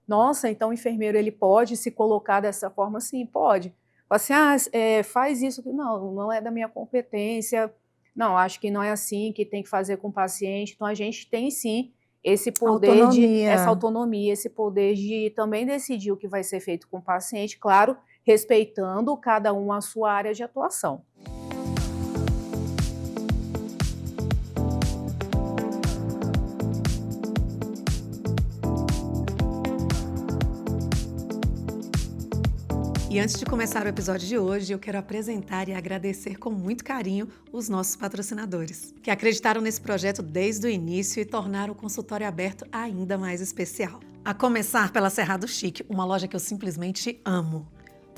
Nossa, então o enfermeiro ele pode se colocar dessa forma? Sim, pode. Fala assim, faz isso. Não, não é da minha competência. Não, acho que não é assim que tem que fazer com o paciente. Então a gente tem sim esse poder essa Autonomia. autonomia, esse poder de também decidir o que vai ser feito com o paciente, claro, respeitando cada um a sua área de atuação. E antes de começar o episódio de hoje, eu quero apresentar e agradecer com muito carinho os nossos patrocinadores, que acreditaram nesse projeto desde o início e tornaram o consultório aberto ainda mais especial. A começar pela Cerrado Chic, uma loja que eu simplesmente amo.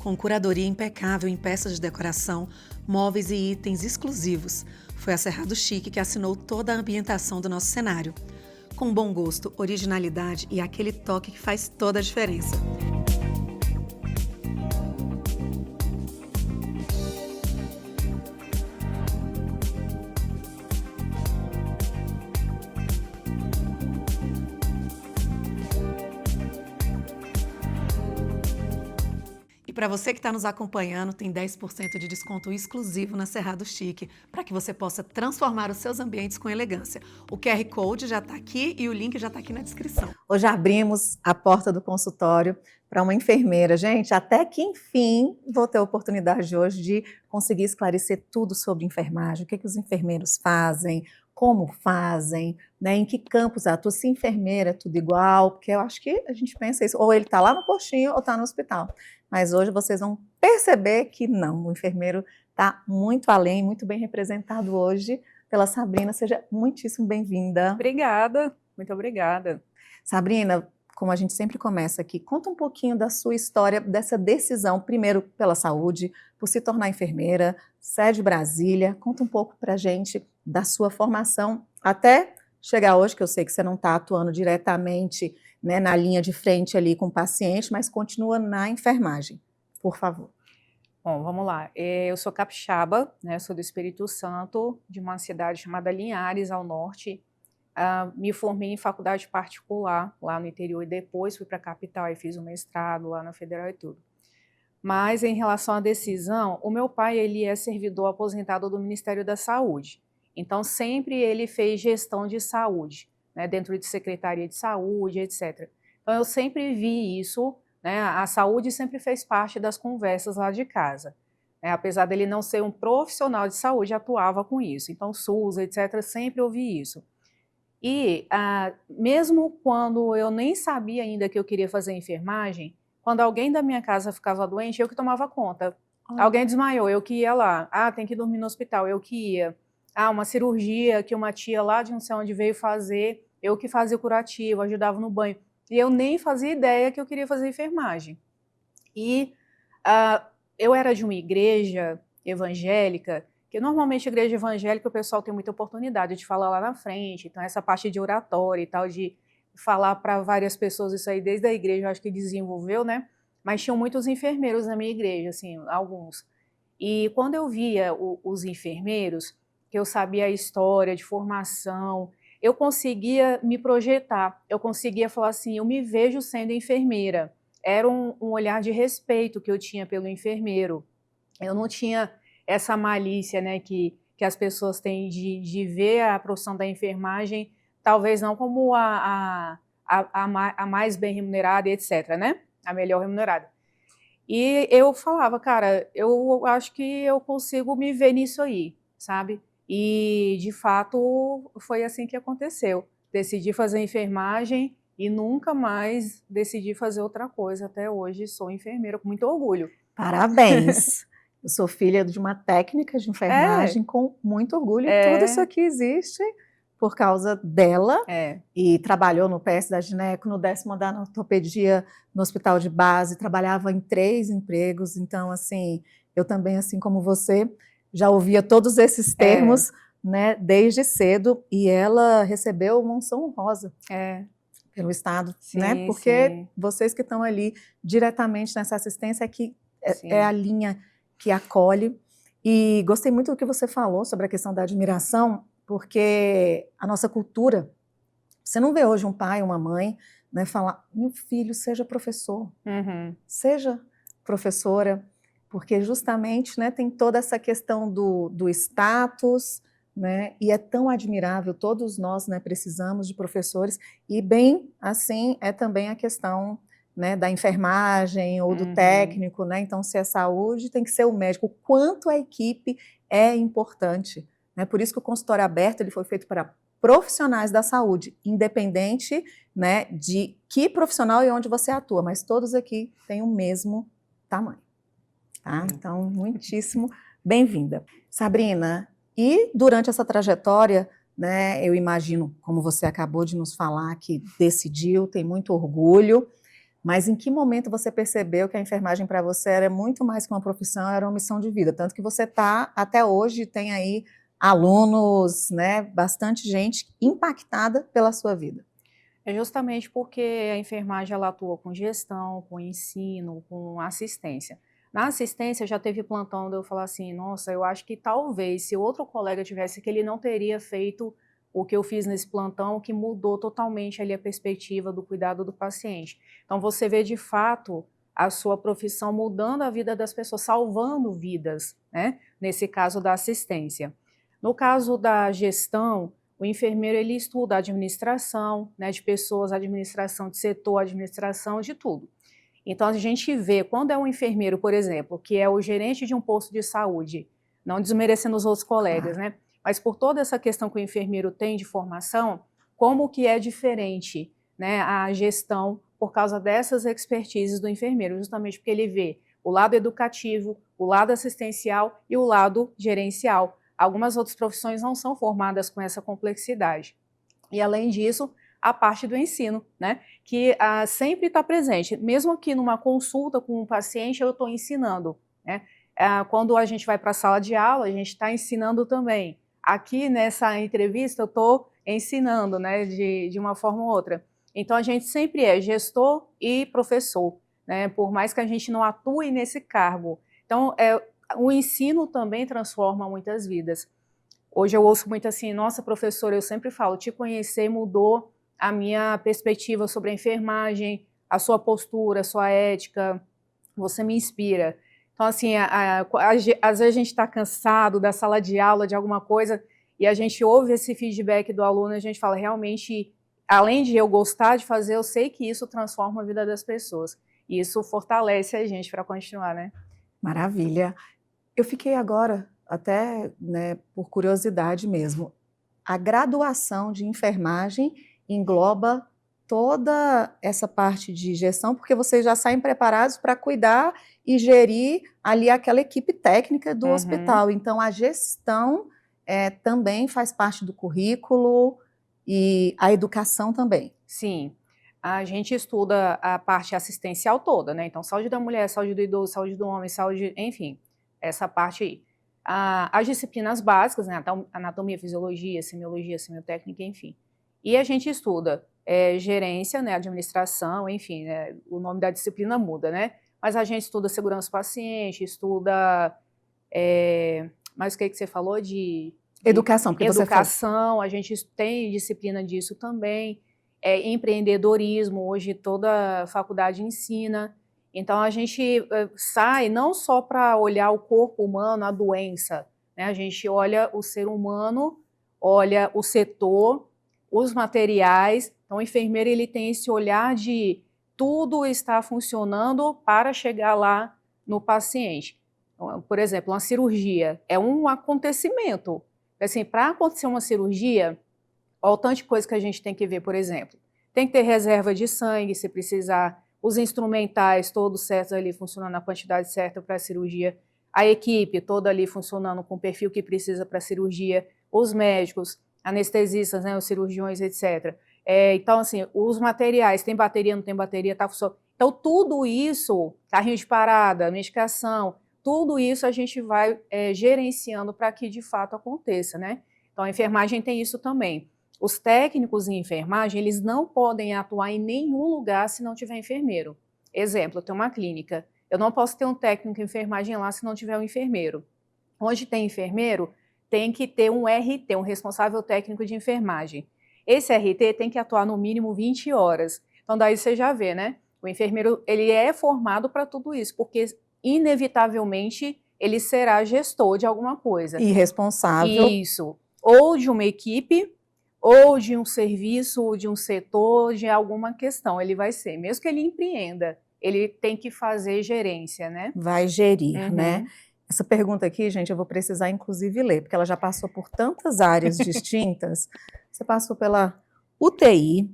Com curadoria impecável em peças de decoração, móveis e itens exclusivos. Foi a Cerrado Chic que assinou toda a ambientação do nosso cenário. Com bom gosto, originalidade e aquele toque que faz toda a diferença. Para você que está nos acompanhando, tem 10% de desconto exclusivo na Cerrado Chic, para que você possa transformar os seus ambientes com elegância. O QR Code já está aqui e o link já está aqui na descrição. Hoje abrimos a porta do consultório para uma enfermeira. Gente, até que enfim vou ter a oportunidade hoje de conseguir esclarecer tudo sobre enfermagem, o que os enfermeiros fazem, como fazem, né, em que campos atua, se enfermeira é tudo igual, porque eu acho que a gente pensa isso, ou ele está lá no postinho ou está no hospital. Mas hoje vocês vão perceber que não, o enfermeiro está muito além, muito bem representado hoje pela Sabrina. Seja muitíssimo bem-vinda. Obrigada, muito obrigada. Sabrina, como a gente sempre começa aqui, conta um pouquinho da sua história, dessa decisão, primeiro pela saúde, por se tornar enfermeira, sede Brasília. Conta um pouco para a gente da sua formação até chegar hoje, que eu sei que você não está atuando diretamente, né, na linha de frente ali com o paciente, mas continua na enfermagem, por favor. Bom, vamos lá. Eu sou capixaba, né, sou do Espírito Santo, de uma cidade chamada Linhares, ao norte. Me formei em faculdade particular, lá no interior, e depois fui para a capital e fiz um mestrado lá na Federal e tudo. Mas em relação à decisão, o meu pai ele é servidor aposentado do Ministério da Saúde. Então, sempre ele fez gestão de saúde, né, dentro de Secretaria de Saúde, etc. Então, eu sempre vi isso, né, a saúde sempre fez parte das conversas lá de casa. Né, apesar dele não ser um profissional de saúde, atuava com isso. Então, SUS, etc., sempre ouvi isso. E mesmo quando eu nem sabia ainda que eu queria fazer enfermagem, quando alguém da minha casa ficava doente, eu que tomava conta. Alguém desmaiou, eu que ia lá. Tem que dormir no hospital, eu que ia. Uma cirurgia que uma tia lá de não sei onde veio fazer, eu que fazia o curativo, ajudava no banho. E eu nem fazia ideia que eu queria fazer enfermagem. E eu era de uma igreja evangélica, que normalmente a igreja evangélica o pessoal tem muita oportunidade de falar lá na frente, então essa parte de oratória e tal, de falar para várias pessoas, isso aí desde a igreja eu acho que desenvolveu, né? Mas tinham muitos enfermeiros na minha igreja, assim, alguns. E quando eu via os enfermeiros, que eu sabia a história de formação, eu conseguia me projetar, eu conseguia falar assim, eu me vejo sendo enfermeira. Era um olhar de respeito que eu tinha pelo enfermeiro. Eu não tinha essa malícia, né, que as pessoas têm de ver a profissão da enfermagem, talvez não como a mais bem remunerada, etc., né? A melhor remunerada. E eu falava, cara, eu acho que eu consigo me ver nisso aí, sabe? E, de fato, foi assim que aconteceu. Decidi fazer enfermagem e nunca mais decidi fazer outra coisa. Até hoje sou enfermeira com muito orgulho. Parabéns! Eu sou filha de uma técnica de enfermagem com muito orgulho. Tudo isso aqui existe por causa dela. E trabalhou no PS da Gineco, no 10º andar na ortopedia, no hospital de base, trabalhava em 3 empregos. Então, assim, eu também, assim como você, já ouvia todos esses termos, né, desde cedo. E ela recebeu uma menção honrosa pelo Estado, Sim, né? Porque sim. vocês que estão ali diretamente nessa assistência que é a linha que acolhe. E gostei muito do que você falou sobre a questão da admiração, porque a nossa cultura, você não vê hoje um pai, uma mãe, né, falar, meu filho, seja professor, Uhum. seja professora, porque justamente, né, tem toda essa questão do status, né, e é tão admirável, todos nós, né, precisamos de professores, e bem assim é também a questão, né, da enfermagem ou do Uhum. técnico, né, então se é saúde tem que ser o médico, o quanto a equipe é importante, né, por isso que o consultório aberto ele foi feito para profissionais da saúde, independente, né, de que profissional e onde você atua, mas todos aqui têm o mesmo tamanho, tá? Então, muitíssimo bem-vinda. Sabrina, e durante essa trajetória, né, eu imagino, como você acabou de nos falar, que decidiu, tem muito orgulho, mas em que momento você percebeu que a enfermagem para você era muito mais que uma profissão, era uma missão de vida? Tanto que você está, até hoje, tem aí alunos, né, bastante gente impactada pela sua vida. É justamente porque a enfermagem ela atua com gestão, com ensino, com assistência. Na assistência já teve plantão de eu falar assim, nossa, eu acho que talvez se outro colega tivesse que ele não teria feito o que eu fiz nesse plantão, que mudou totalmente ali a perspectiva do cuidado do paciente. Então você vê de fato a sua profissão mudando a vida das pessoas, salvando vidas, né? Nesse caso da assistência. No caso da gestão, o enfermeiro ele estuda a administração, né, de pessoas, administração de setor, administração de tudo. Então a gente vê quando é um enfermeiro, por exemplo, que é o gerente de um posto de saúde, não desmerecendo os outros colegas, né? Mas por toda essa questão que o enfermeiro tem de formação, como que é diferente, né, a gestão por causa dessas expertises do enfermeiro, justamente porque ele vê o lado educativo, o lado assistencial e o lado gerencial. Algumas outras profissões não são formadas com essa complexidade. E, além disso, a parte do ensino, né, que sempre está presente. Mesmo que numa consulta com um paciente, eu estou ensinando, né? Quando a gente vai para a sala de aula, a gente está ensinando também. Aqui, nessa entrevista, eu estou ensinando, né, de uma forma ou outra. Então, a gente sempre é gestor e professor, né, por mais que a gente não atue nesse cargo. Então, o ensino também transforma muitas vidas. Hoje eu ouço muito assim, nossa, professora, eu sempre falo, te conhecer mudou a minha perspectiva sobre a enfermagem, a sua postura, a sua ética, você me inspira. Então, assim, às vezes a gente está cansado da sala de aula, de alguma coisa, e a gente ouve esse feedback do aluno e a gente fala, realmente, além de eu gostar de fazer, eu sei que isso transforma a vida das pessoas. E isso fortalece a gente para continuar, né? Maravilha. Eu fiquei agora, até, né, por curiosidade mesmo, a graduação de enfermagem engloba toda essa parte de gestão, porque vocês já saem preparados para cuidar e gerir ali aquela equipe técnica do hospital. Então, a gestão também faz parte do currículo e a educação também. Sim, a gente estuda a parte assistencial toda, né? Então, saúde da mulher, saúde do idoso, saúde do homem, saúde, enfim, essa parte aí. As disciplinas básicas, né? Anatomia, fisiologia, semiologia, semiotécnica, enfim. E a gente estuda gerência, né? Administração, enfim, né? O nome da disciplina muda, né? Mas a gente estuda segurança do paciente, estuda. Mas o que você falou de Educação, porque você falou. educação, a gente tem disciplina disso também. Empreendedorismo, hoje toda faculdade ensina. Então a gente sai não só para olhar o corpo humano, a doença, né? A gente olha o ser humano, olha o setor, os materiais. Então o enfermeiro ele tem esse olhar de tudo está funcionando para chegar lá no paciente. Por exemplo, uma cirurgia é um acontecimento. Assim, para acontecer uma cirurgia, olha o tanto de coisa que a gente tem que ver, por exemplo. Tem que ter reserva de sangue, se precisar, os instrumentais todos certos ali funcionando na quantidade certa para a cirurgia, a equipe toda ali funcionando com o perfil que precisa para a cirurgia, os médicos, anestesistas, né, os cirurgiões, etc. Então, assim, os materiais, tem bateria, não tem bateria, tá funcionando. Então, tudo isso, carrinho de parada, medicação, tudo isso a gente vai gerenciando para que de fato aconteça, né? Então, a enfermagem tem isso também. Os técnicos em enfermagem, eles não podem atuar em nenhum lugar se não tiver enfermeiro. Exemplo, eu tenho uma clínica, eu não posso ter um técnico em enfermagem lá se não tiver um enfermeiro. Onde tem enfermeiro, tem que ter um RT, um responsável técnico de enfermagem. Esse RT tem que atuar no mínimo 20 horas. Então, daí você já vê, né? O enfermeiro, ele é formado para tudo isso, porque, inevitavelmente, ele será gestor de alguma coisa. E responsável. Isso. Ou de uma equipe, ou de um serviço, ou de um setor, de alguma questão. Ele vai ser. Mesmo que ele empreenda, ele tem que fazer gerência, né? Vai gerir, né? Essa pergunta aqui, gente, eu vou precisar inclusive ler, porque ela já passou por tantas áreas distintas. Você passou pela UTI,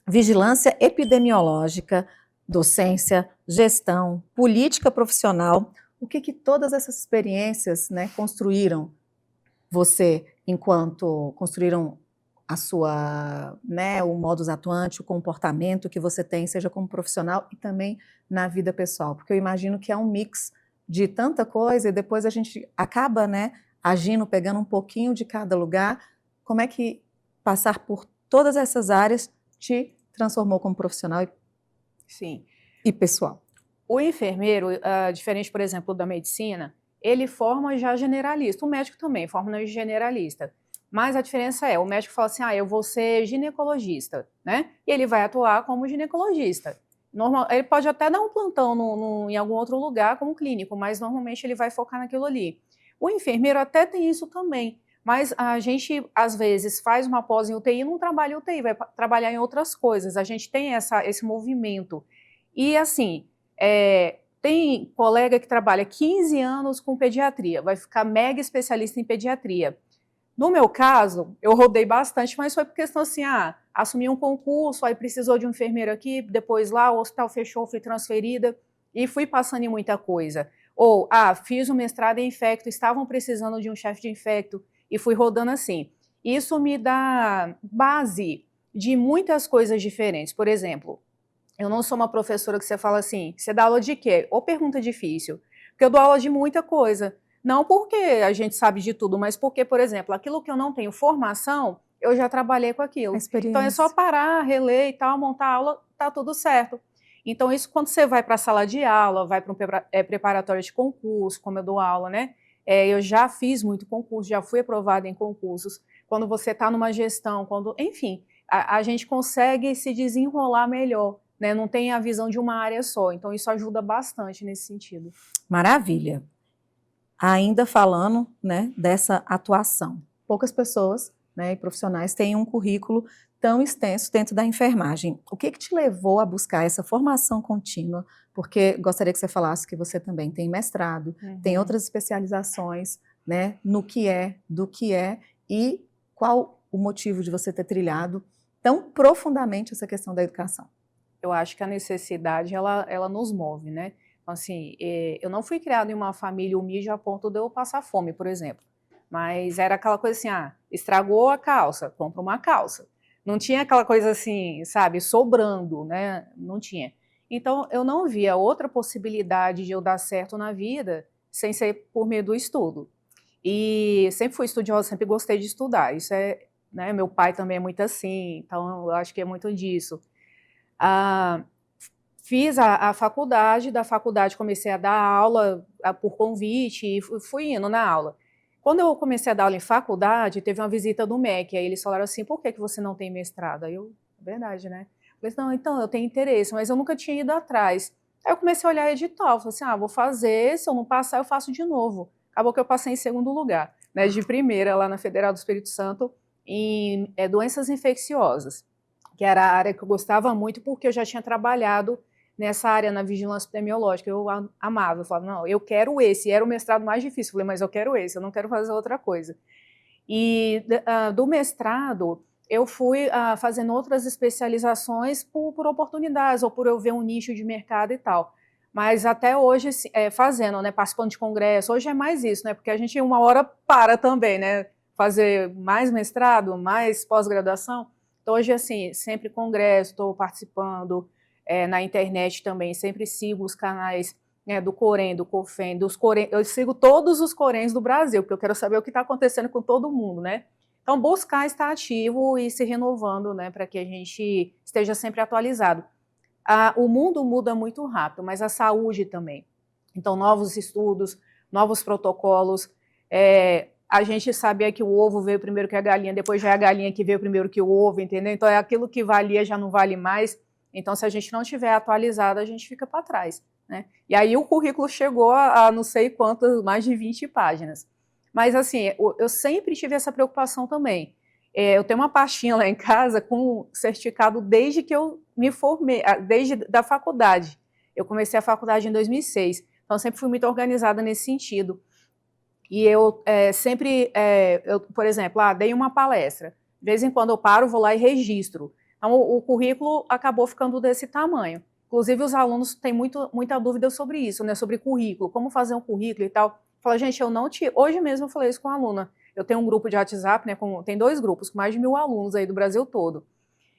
vigilância epidemiológica, docência, gestão, política profissional. O que todas essas experiências, né, construíram você enquanto construíram a sua, né, o modus atuante, o comportamento que você tem, seja como profissional e também na vida pessoal? Porque eu imagino que é um mix de tanta coisa e depois a gente acaba, né, agindo, pegando um pouquinho de cada lugar. Como é que passar por todas essas áreas te transformou como profissional Sim. e pessoal? O enfermeiro, diferente, por exemplo, da medicina, ele forma já generalista. O médico também forma generalista. Mas a diferença é, o médico fala assim, eu vou ser ginecologista, né? E ele vai atuar como ginecologista. Ele pode até dar um plantão em algum outro lugar como clínico, mas normalmente ele vai focar naquilo ali. O enfermeiro até tem isso também, mas a gente, às vezes, faz uma pós em UTI e não trabalha em UTI, vai trabalhar em outras coisas. A gente tem esse movimento. E, assim, tem colega que trabalha 15 anos com pediatria, vai ficar mega especialista em pediatria. No meu caso, eu rodei bastante, mas foi por questão assim, assumi um concurso, aí precisou de um enfermeiro aqui, depois lá, o hospital fechou, fui transferida e fui passando em muita coisa. Ou, fiz um mestrado em infecto, estavam precisando de um chefe de infecto e fui rodando assim. Isso me dá base de muitas coisas diferentes. Por exemplo, eu não sou uma professora que você fala assim, você dá aula de quê? Ou pergunta difícil, porque eu dou aula de muita coisa. Não porque a gente sabe de tudo, mas porque, por exemplo, aquilo que eu não tenho formação, eu já trabalhei com aquilo. Então é só parar, reler e tal, montar a aula, tá tudo certo. Então isso quando você vai para a sala de aula, vai para um preparatório de concurso, como eu dou aula, né? Eu já fiz muito concurso, já fui aprovada em concursos. Quando você está numa gestão, enfim, a gente consegue se desenrolar melhor, né? Não tem a visão de uma área só. Então isso ajuda bastante nesse sentido. Maravilha. Ainda falando, né, dessa atuação. Poucas pessoas, né, e profissionais têm um currículo tão extenso dentro da enfermagem. O que te levou a buscar essa formação contínua? Porque gostaria que você falasse que você também tem mestrado, tem outras especializações, né, no que é, do que é, e qual o motivo de você ter trilhado tão profundamente essa questão da educação? Eu acho que a necessidade, ela nos move, né? Assim, eu não fui criada em uma família humilde a ponto de eu passar fome, por exemplo. Mas era aquela coisa assim, estragou a calça, compra uma calça. Não tinha aquela coisa assim, sabe, sobrando, né? Não tinha. Então, eu não via outra possibilidade de eu dar certo na vida sem ser por meio do estudo. E sempre fui estudiosa, sempre gostei de estudar. Isso né? Meu pai também é muito assim, então eu acho que é muito disso. Fiz a faculdade, da faculdade comecei a dar aula por convite e fui indo na aula. Quando eu comecei a dar aula em faculdade, teve uma visita do MEC, aí eles falaram assim, por que você não tem mestrado? Aí verdade, né? Eu falei, não, então, eu tenho interesse, mas eu nunca tinha ido atrás. Aí eu comecei a olhar edital, falei assim, vou fazer, se eu não passar, eu faço de novo. Acabou que eu passei em segundo lugar, né, de primeira lá na Federal do Espírito Santo, em doenças infecciosas, que era a área que eu gostava muito, porque eu já tinha trabalhado nessa área, na vigilância epidemiológica, eu amava, eu falava, não, eu quero esse, era o mestrado mais difícil, eu falei, mas eu quero esse, eu não quero fazer outra coisa. E do mestrado, eu fui fazendo outras especializações por oportunidades, ou por eu ver um nicho de mercado e tal. Mas até hoje, fazendo, né, participando de congresso, hoje é mais isso, né, porque a gente uma hora para também, né, fazer mais mestrado, mais pós-graduação. Então hoje, assim, sempre congresso, estou participando, na internet também, sempre sigo os canais, né, do Corém, do COFEN, eu sigo todos os Coréns do Brasil, porque eu quero saber o que está acontecendo com todo mundo, né? Então, buscar estar ativo e se renovando, né, para que a gente esteja sempre atualizado. O mundo muda muito rápido, mas a saúde também. Então, novos estudos, novos protocolos. A gente sabia que o ovo veio primeiro que a galinha, depois já é a galinha que veio primeiro que o ovo, entendeu? Então, aquilo que valia já não vale mais. Então, se a gente não tiver atualizado, a gente fica para trás, né? E aí o currículo chegou a não sei quantas, mais de 20 páginas. Mas, assim, eu sempre tive essa preocupação também. Eu tenho uma pastinha lá em casa com certificado desde que eu me formei, desde da faculdade. Eu comecei a faculdade em 2006, então eu sempre fui muito organizada nesse sentido. E eu sempre, por exemplo, dei uma palestra. De vez em quando eu paro, vou lá e registro. Então, o currículo acabou ficando desse tamanho. Inclusive, os alunos têm muita dúvida sobre isso, né? Sobre currículo, como fazer um currículo e tal. Fala, gente, eu não tiro. Hoje mesmo eu falei isso com a aluna. Eu tenho um grupo de WhatsApp, né? Tem 2 grupos, com mais de 1.000 alunos aí do Brasil todo.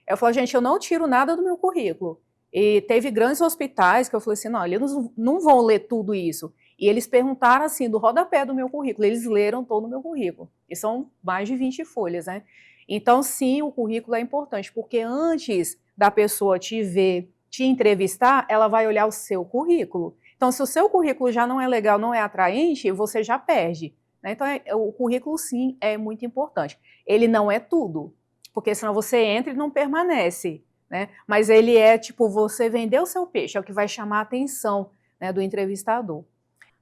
Eu falo, gente, eu não tiro nada do meu currículo. E teve grandes hospitais que eu falei assim, não, eles não vão ler tudo isso. E eles perguntaram assim, do rodapé do meu currículo, eles leram todo o meu currículo. E são mais de 20 folhas, né? Então, sim, o currículo é importante, porque antes da pessoa te ver, te entrevistar, ela vai olhar o seu currículo. Então, se o seu currículo já não é legal, não é atraente, você já perde, né? Então, o currículo, sim, é muito importante. Ele não é tudo, porque senão você entra e não permanece, né? Mas ele é tipo, você vender o seu peixe, é o que vai chamar a atenção, né, do entrevistador.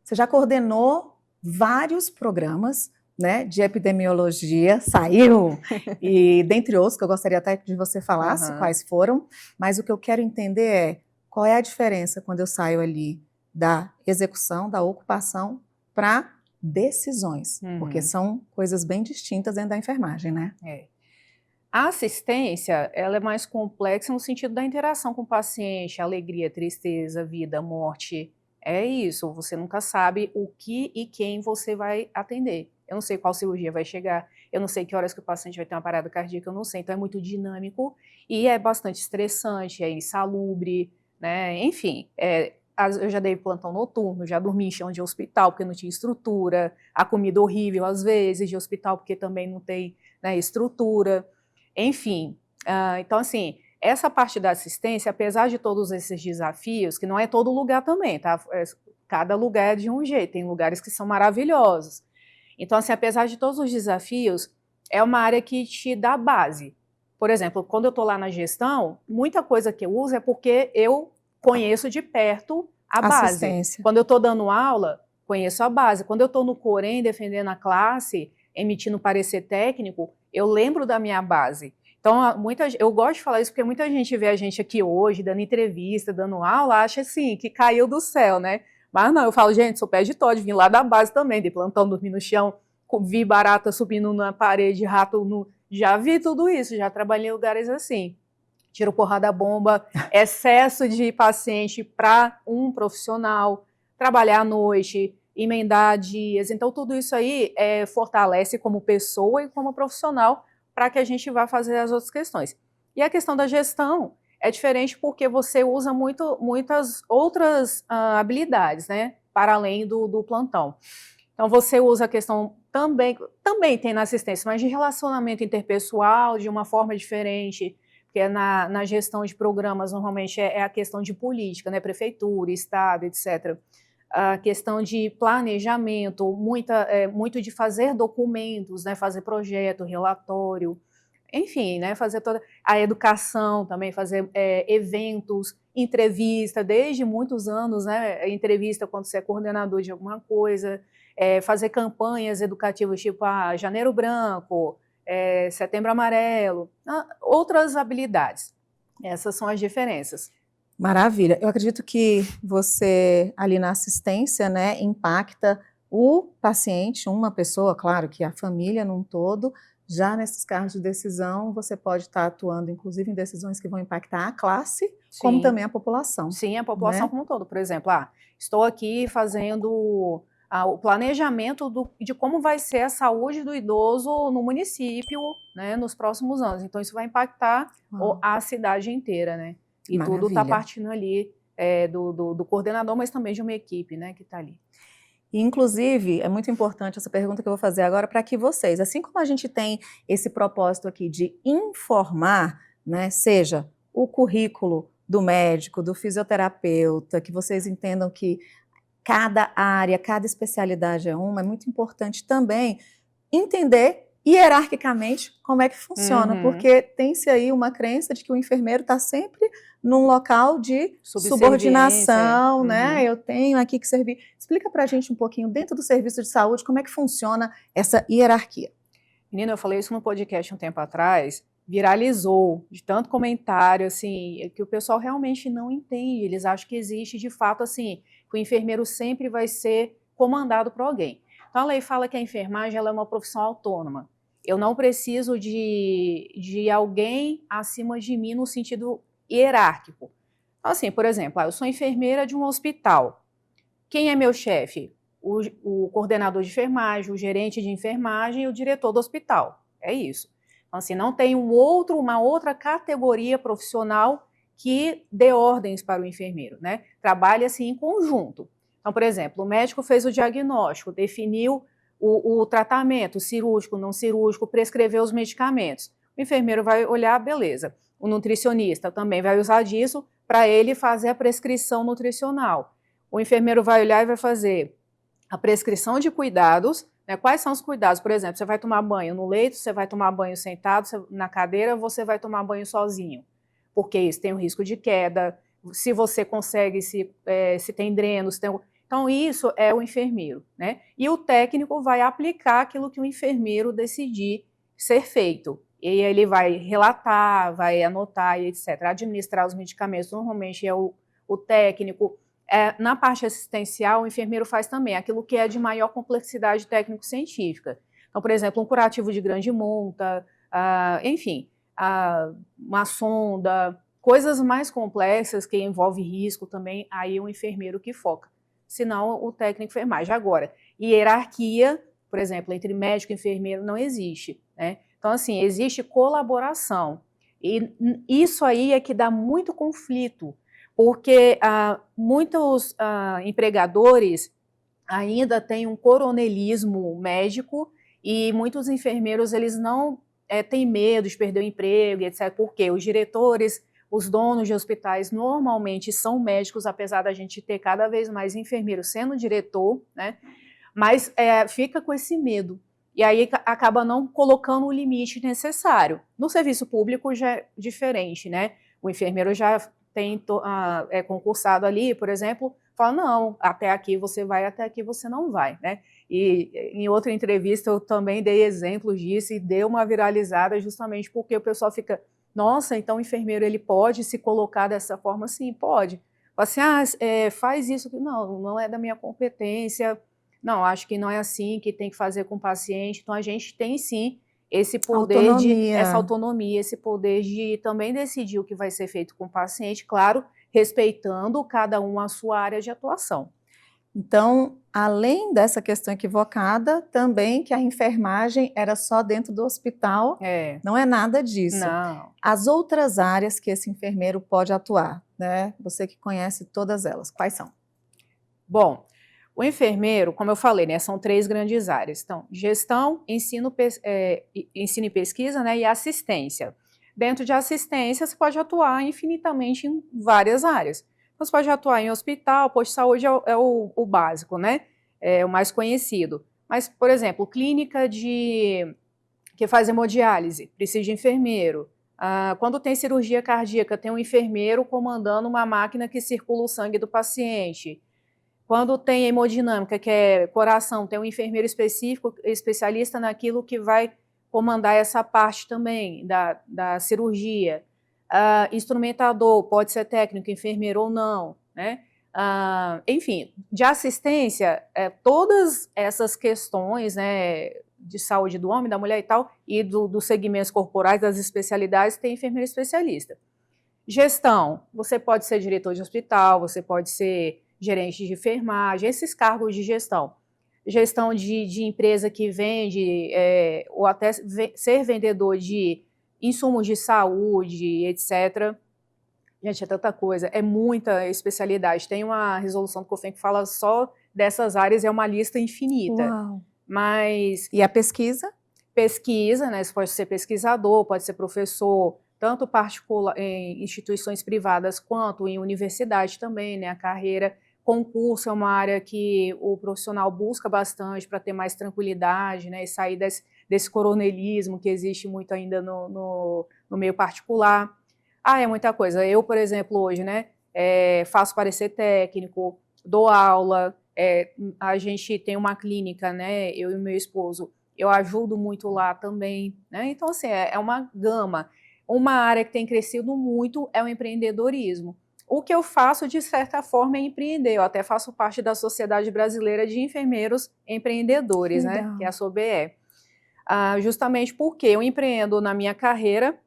Você já coordenou vários programas, né, de epidemiologia, saiu, e dentre outros, que eu gostaria até que você falasse quais foram, mas o que eu quero entender é qual é a diferença quando eu saio ali da execução, da ocupação, para decisões, porque são coisas bem distintas dentro da enfermagem, né? A assistência, ela é mais complexa no sentido da interação com o paciente, alegria, tristeza, vida, morte. É isso, você nunca sabe o que e quem você vai atender. Eu não sei qual cirurgia vai chegar, eu não sei que horas que o paciente vai ter uma parada cardíaca, eu não sei. Então é muito dinâmico e é bastante estressante, é insalubre, né? Enfim, eu já dei plantão noturno, já dormi em chão de hospital porque não tinha estrutura, a comida horrível às vezes de hospital porque também não tem, né, estrutura. Enfim, então assim, essa parte da assistência, apesar de todos esses desafios, que não é todo lugar também, tá? Cada lugar é de um jeito, tem lugares que são maravilhosos. Então assim, apesar de todos os desafios, é uma área que te dá base. Por exemplo, quando eu estou lá na gestão, muita coisa que eu uso é porque eu conheço de perto a base. Quando eu estou dando aula, conheço a base. Quando eu estou no Corém defendendo a classe, emitindo parecer técnico, eu lembro da minha base. Então, eu gosto de falar isso porque muita gente vê a gente aqui hoje, dando entrevista, dando aula, acha assim, que caiu do céu, né? Mas não, eu falo, gente, sou pé de Todd, vim lá da base também, de plantão, dormir no chão, vi barata subindo na parede, rato já vi tudo isso, já trabalhei em lugares assim. Tiro porrada bomba, excesso de paciente para um profissional, trabalhar à noite, emendar dias. Então, tudo isso aí fortalece como pessoa e como profissional para que a gente vá fazer as outras questões. E a questão da gestão é diferente porque você usa muitas outras habilidades, né, para além do plantão. Então, você usa a questão também tem na assistência, mas de relacionamento interpessoal, de uma forma diferente, porque na gestão de programas, normalmente é a questão de política, né, prefeitura, estado, etc., a questão de planejamento, muito de fazer documentos, né, fazer projeto, relatório, enfim, né, fazer toda a educação também, fazer eventos, entrevista, desde muitos anos, né, entrevista quando você é coordenador de alguma coisa, fazer campanhas educativas tipo Janeiro Branco, Setembro Amarelo, outras habilidades. Essas são as diferenças. Maravilha. Eu acredito que você, ali na assistência, né, impacta o paciente, uma pessoa, claro que a família num todo. Já nesses cargos de decisão, você pode estar atuando, inclusive, em decisões que vão impactar a classe, sim, como também a população. Sim, a população, né, como um todo. Por exemplo, estou aqui fazendo o planejamento de como vai ser a saúde do idoso no município, né, nos próximos anos. Então, isso vai impactar a cidade inteira, né? E maravilha, tudo está partindo ali do coordenador, mas também de uma equipe, né, que está ali. E, inclusive, é muito importante essa pergunta que eu vou fazer agora para que vocês, assim como a gente tem esse propósito aqui de informar, né, seja o currículo do médico, do fisioterapeuta, que vocês entendam que cada área, cada especialidade é muito importante também entender hierarquicamente, como é que funciona? Uhum. Porque tem-se aí uma crença de que o enfermeiro está sempre num local de subordinação, né? Eu tenho aqui que servir. Explica pra gente um pouquinho, dentro do serviço de saúde, como é que funciona essa hierarquia. Menina, eu falei isso no podcast um tempo atrás, viralizou de tanto comentário, assim, que o pessoal realmente não entende. Eles acham que existe, de fato, assim, que o enfermeiro sempre vai ser comandado por alguém. Então, a lei fala que a enfermagem ela é uma profissão autônoma. Eu não preciso de alguém acima de mim no sentido hierárquico. Então, assim, por exemplo, eu sou enfermeira de um hospital. Quem é meu chefe? O coordenador de enfermagem, o gerente de enfermagem e o diretor do hospital. É isso. Então, assim, não tem uma outra categoria profissional que dê ordens para o enfermeiro, né? Trabalha assim em conjunto. Então, por exemplo, o médico fez o diagnóstico, definiu o tratamento cirúrgico, não cirúrgico, prescreveu os medicamentos. O enfermeiro vai olhar, beleza. O nutricionista também vai usar disso para ele fazer a prescrição nutricional. O enfermeiro vai olhar e vai fazer a prescrição de cuidados, né? Quais são os cuidados? Por exemplo, você vai tomar banho no leito, você vai tomar banho sentado na cadeira, você vai tomar banho sozinho, porque isso tem o risco de queda, se você consegue, se tem dreno, se tem... Então, isso é o enfermeiro, né? E o técnico vai aplicar aquilo que o enfermeiro decidir ser feito. E aí ele vai relatar, vai anotar e etc. Administrar os medicamentos, normalmente é o técnico. Na parte assistencial, o enfermeiro faz também aquilo que é de maior complexidade técnico-científica. Então, por exemplo, um curativo de grande monta, enfim, uma sonda, coisas mais complexas que envolvem risco também, aí o enfermeiro que foca. Senão, o técnico enfermagem. Agora, hierarquia, por exemplo, entre médico e enfermeiro não existe, né? Então, assim, existe colaboração. E isso aí é que dá muito conflito, porque muitos empregadores ainda têm um coronelismo médico e muitos enfermeiros eles não têm medo de perder o emprego, etc. Porque os diretores, os donos de hospitais normalmente são médicos, apesar da gente ter cada vez mais enfermeiros sendo diretor, né? Mas fica com esse medo. E aí acaba não colocando o limite necessário. No serviço público já é diferente, né? O enfermeiro já é concursado ali, por exemplo, fala, não, até aqui você vai, até aqui você não vai, né? E em outra entrevista eu também dei exemplos disso e deu uma viralizada justamente porque o pessoal fica, nossa, então o enfermeiro ele pode se colocar dessa forma? Sim, pode. Fala assim, faz isso. Não, não é da minha competência, não, acho que não é assim que tem que fazer com o paciente. Então a gente tem sim esse poder essa autonomia, esse poder de também decidir o que vai ser feito com o paciente, claro, respeitando cada um a sua área de atuação. Então, além dessa questão equivocada, também que a enfermagem era só dentro do hospital, não é nada disso. Não. As outras áreas que esse enfermeiro pode atuar, né? Você que conhece todas elas, quais são? Bom, o enfermeiro, como eu falei, né, são 3 grandes áreas. Então, gestão, ensino e pesquisa, né, e assistência. Dentro de assistência, você pode atuar infinitamente em várias áreas. Então, você pode atuar em hospital, posto de saúde é o básico, né? É o mais conhecido. Mas, por exemplo, clínica que faz hemodiálise, precisa de enfermeiro. Quando tem cirurgia cardíaca, tem um enfermeiro comandando uma máquina que circula o sangue do paciente. Quando tem hemodinâmica, que é coração, tem um enfermeiro específico, especialista naquilo que vai comandar essa parte também da cirurgia. Instrumentador, pode ser técnico, enfermeiro ou não, né? Enfim, de assistência, todas essas questões, né, de saúde do homem, da mulher e tal, e dos segmentos corporais, das especialidades, tem enfermeiro especialista. Gestão, você pode ser diretor de hospital, você pode ser gerente de enfermagem, esses cargos de gestão. Gestão de empresa que vende, ou até ser vendedor de insumos de saúde, etc. Gente, é tanta coisa, é muita especialidade. Tem uma resolução do COFEN que fala só dessas áreas, é uma lista infinita. Uau. Mas... E a pesquisa? Pesquisa, né? Você pode ser pesquisador, pode ser professor, tanto particular, em instituições privadas quanto em universidade também, né? A carreira. Concurso é uma área que o profissional busca bastante para ter mais tranquilidade, né, e sair desse coronelismo que existe muito ainda no meio particular. É muita coisa. Eu, por exemplo, hoje, né, faço parecer técnico, dou aula, a gente tem uma clínica, né, eu e meu esposo, eu ajudo muito lá também, né, então assim, é uma gama. Uma área que tem crescido muito é o empreendedorismo. O que eu faço, de certa forma, é empreender. Eu até faço parte da Sociedade Brasileira de Enfermeiros Empreendedores, né, que é a SOBE. Justamente porque eu empreendo na minha carreira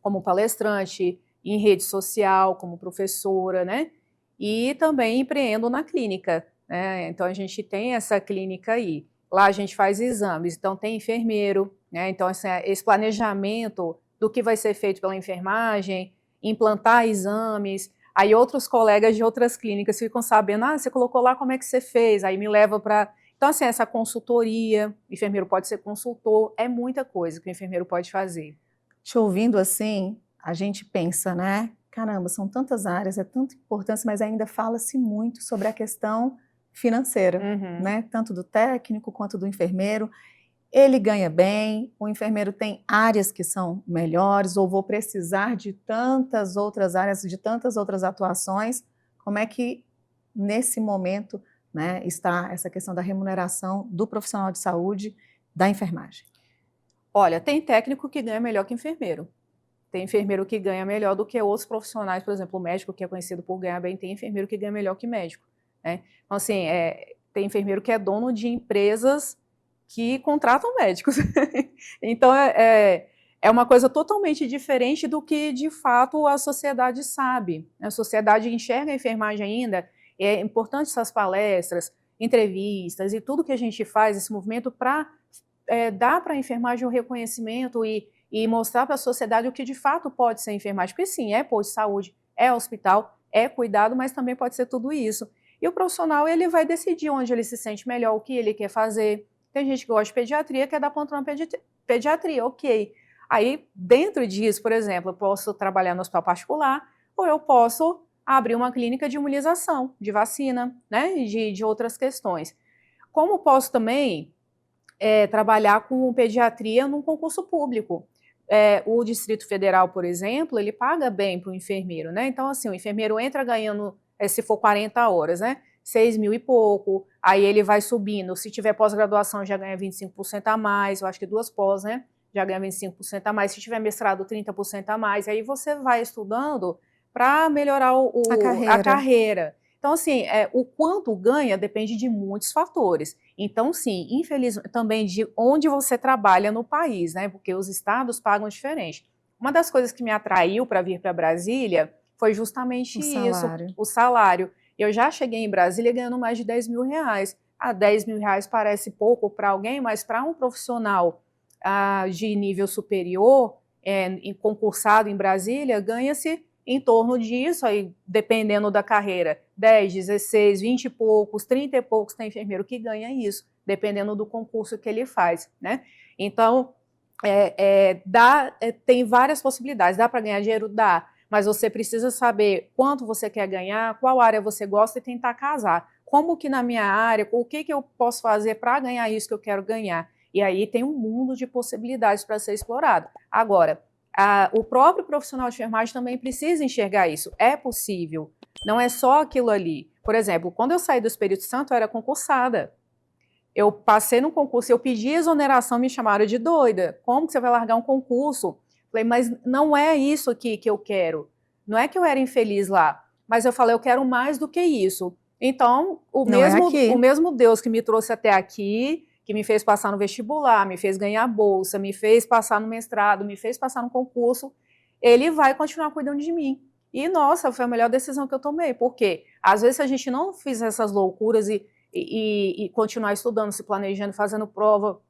como palestrante, em rede social, como professora, né, e também empreendo na clínica, né, então a gente tem essa clínica aí. Lá a gente faz exames, então tem enfermeiro, né, então assim, esse planejamento do que vai ser feito pela enfermagem, implantar exames, aí outros colegas de outras clínicas ficam sabendo, você colocou lá, como é que você fez? Aí me leva para... Então, assim, essa consultoria, o enfermeiro pode ser consultor, é muita coisa que o enfermeiro pode fazer. Te ouvindo assim, a gente pensa, né? Caramba, são tantas áreas, é tanta importância, mas ainda fala-se muito sobre a questão financeira, né? Tanto do técnico quanto do enfermeiro. Ele ganha bem, o enfermeiro tem áreas que são melhores, ou vou precisar de tantas outras áreas, de tantas outras atuações. Como é que, nesse momento, né, está essa questão da remuneração do profissional de saúde, da enfermagem? Olha, tem técnico que ganha melhor que enfermeiro. Tem enfermeiro que ganha melhor do que outros profissionais, por exemplo, o médico, que é conhecido por ganhar bem, tem enfermeiro que ganha melhor que médico, né? Então, assim, tem enfermeiro que é dono de empresas que contratam médicos. Então, é uma coisa totalmente diferente do que, de fato, a sociedade sabe. A sociedade enxerga a enfermagem ainda, é importante essas palestras, entrevistas e tudo que a gente faz, esse movimento, para dar para a enfermagem o reconhecimento e mostrar para a sociedade o que de fato pode ser enfermagem. Porque sim, é posto de saúde, é hospital, é cuidado, mas também pode ser tudo isso. E o profissional, ele vai decidir onde ele se sente melhor, o que ele quer fazer. Tem gente que gosta de pediatria, quer dar plantão na pediatria, ok. Aí, dentro disso, por exemplo, eu posso trabalhar no hospital particular, ou eu posso abrir uma clínica de imunização, de vacina, né, de outras questões. Como posso também trabalhar com pediatria num concurso público. O Distrito Federal, por exemplo, ele paga bem para o enfermeiro, né? Então, assim, o enfermeiro entra ganhando, se for 40 horas, né? 6 mil e pouco, aí ele vai subindo. Se tiver pós-graduação, já ganha 25% a mais, eu acho que 2 pós, né? Já ganha 25% a mais. Se tiver mestrado, 30% a mais. Aí você vai estudando para melhorar a carreira. Então, assim, o quanto ganha depende de muitos fatores. Então, sim, infelizmente, também de onde você trabalha no país, né? Porque os estados pagam diferente. Uma das coisas que me atraiu para vir para Brasília foi justamente o salário. Eu já cheguei em Brasília ganhando mais de 10 mil reais. 10 mil reais parece pouco para alguém, mas para um profissional de nível superior, concursado em Brasília, ganha-se em torno disso, aí, dependendo da carreira, 10, 16, 20 e poucos, 30 e poucos, tem enfermeiro que ganha isso, dependendo do concurso que ele faz, né? Então, tem várias possibilidades. Dá para ganhar dinheiro? Dá, mas você precisa saber quanto você quer ganhar, qual área você gosta e tentar casar. Como que na minha área, o que eu posso fazer para ganhar isso que eu quero ganhar? E aí tem um mundo de possibilidades para ser explorado. Agora, o próprio profissional de enfermagem também precisa enxergar isso. É possível, não é só aquilo ali. Por exemplo, quando eu saí do Espírito Santo, eu era concursada. Eu passei no concurso, eu pedi exoneração, me chamaram de doida. Como que você vai largar um concurso? Falei, mas não é isso aqui que eu quero. Não é que eu era infeliz lá, mas eu falei, eu quero mais do que isso. Então, o mesmo Deus que me trouxe até aqui, que me fez passar no vestibular, me fez ganhar bolsa, me fez passar no mestrado, me fez passar no concurso, ele vai continuar cuidando de mim. E, nossa, foi a melhor decisão que eu tomei, porque às vezes se a gente não fizer essas loucuras e continuar estudando, se planejando, fazendo prova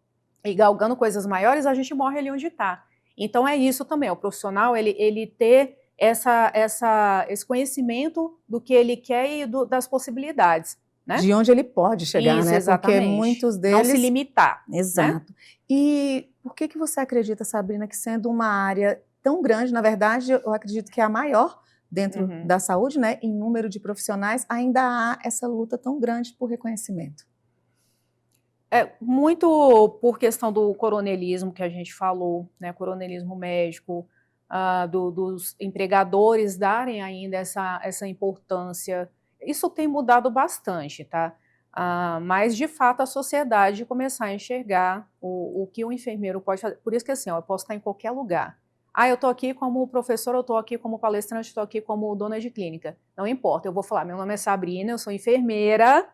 e galgando coisas maiores, a gente morre ali onde está. Então é isso também, o profissional, ele ter esse conhecimento do que ele quer e das possibilidades. Né? De onde ele pode chegar, isso, né? Exatamente. Porque muitos deles... Não se limitar. Exato. Né? E por que você acredita, Sabrina, que sendo uma área tão grande, na verdade, eu acredito que é a maior dentro da saúde, né? Em número de profissionais, ainda há essa luta tão grande por reconhecimento? Muito por questão do coronelismo que a gente falou, né, coronelismo médico, dos empregadores darem ainda essa importância. Isso tem mudado bastante, tá? Mas, de fato, a sociedade começar a enxergar o que o enfermeiro pode fazer. Por isso que, assim, ó, eu posso estar em qualquer lugar. Eu estou aqui como professor, eu estou aqui como palestrante, estou aqui como dona de clínica. Não importa, eu vou falar, meu nome é Sabrina, eu sou enfermeira,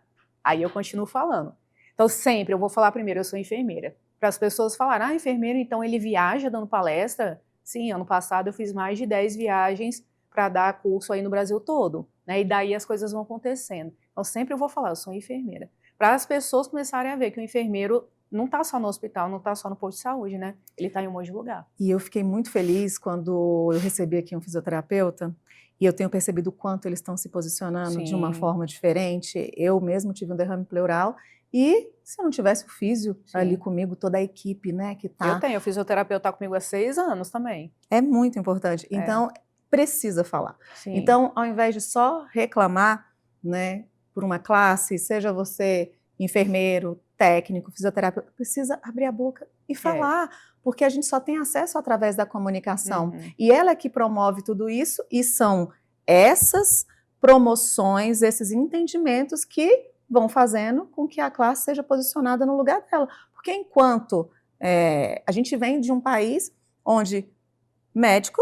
aí eu continuo falando. Então, sempre eu vou falar primeiro, eu sou enfermeira. Para as pessoas falarem, enfermeiro, então ele viaja dando palestra? Sim, ano passado eu fiz mais de 10 viagens para dar curso aí no Brasil todo, né? E daí as coisas vão acontecendo. Então, sempre eu vou falar, eu sou enfermeira. Para as pessoas começarem a ver que o enfermeiro não está só no hospital, não está só no posto de saúde, né? Ele está em um monte de lugar. E eu fiquei muito feliz quando eu recebi aqui um fisioterapeuta e eu tenho percebido o quanto eles estão se posicionando de uma forma diferente. Eu mesmo tive um derrame pleural e se eu não tivesse o físio ali comigo, toda a equipe, né, que tá... Eu tenho, o fisioterapeuta comigo há 6 anos também. É muito importante. Então, precisa falar. Sim. Então, ao invés de só reclamar, né, por uma classe, seja você enfermeiro, técnico, fisioterapeuta, precisa abrir a boca e falar, porque a gente só tem acesso através da comunicação. E ela é que promove tudo isso, e são essas promoções, esses entendimentos que vão fazendo com que a classe seja posicionada no lugar dela. Porque enquanto a gente vem de um país onde médico,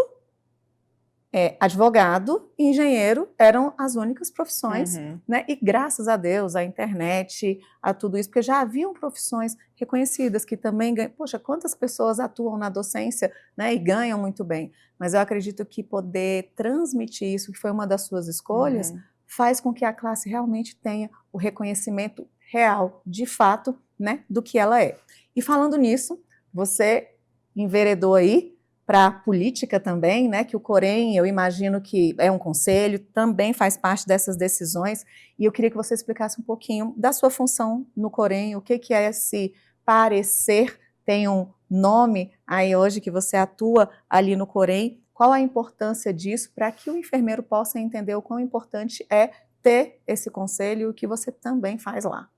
advogado e engenheiro eram as únicas profissões, né? E graças a Deus, a internet, a tudo isso, porque já haviam profissões reconhecidas que também ganham. Poxa, quantas pessoas atuam na docência, né, e ganham muito bem. Mas eu acredito que poder transmitir isso, que foi uma das suas escolhas, faz com que a classe realmente tenha o reconhecimento real, de fato, né, do que ela é. E falando nisso, você enveredou aí para a política também, né, que o Corém, eu imagino que é um conselho, também faz parte dessas decisões, e eu queria que você explicasse um pouquinho da sua função no Corém, o que é esse parecer, tem um nome aí hoje que você atua ali no Corém, qual a importância disso para que o enfermeiro possa entender o quão importante é ter esse conselho, o que você também faz lá.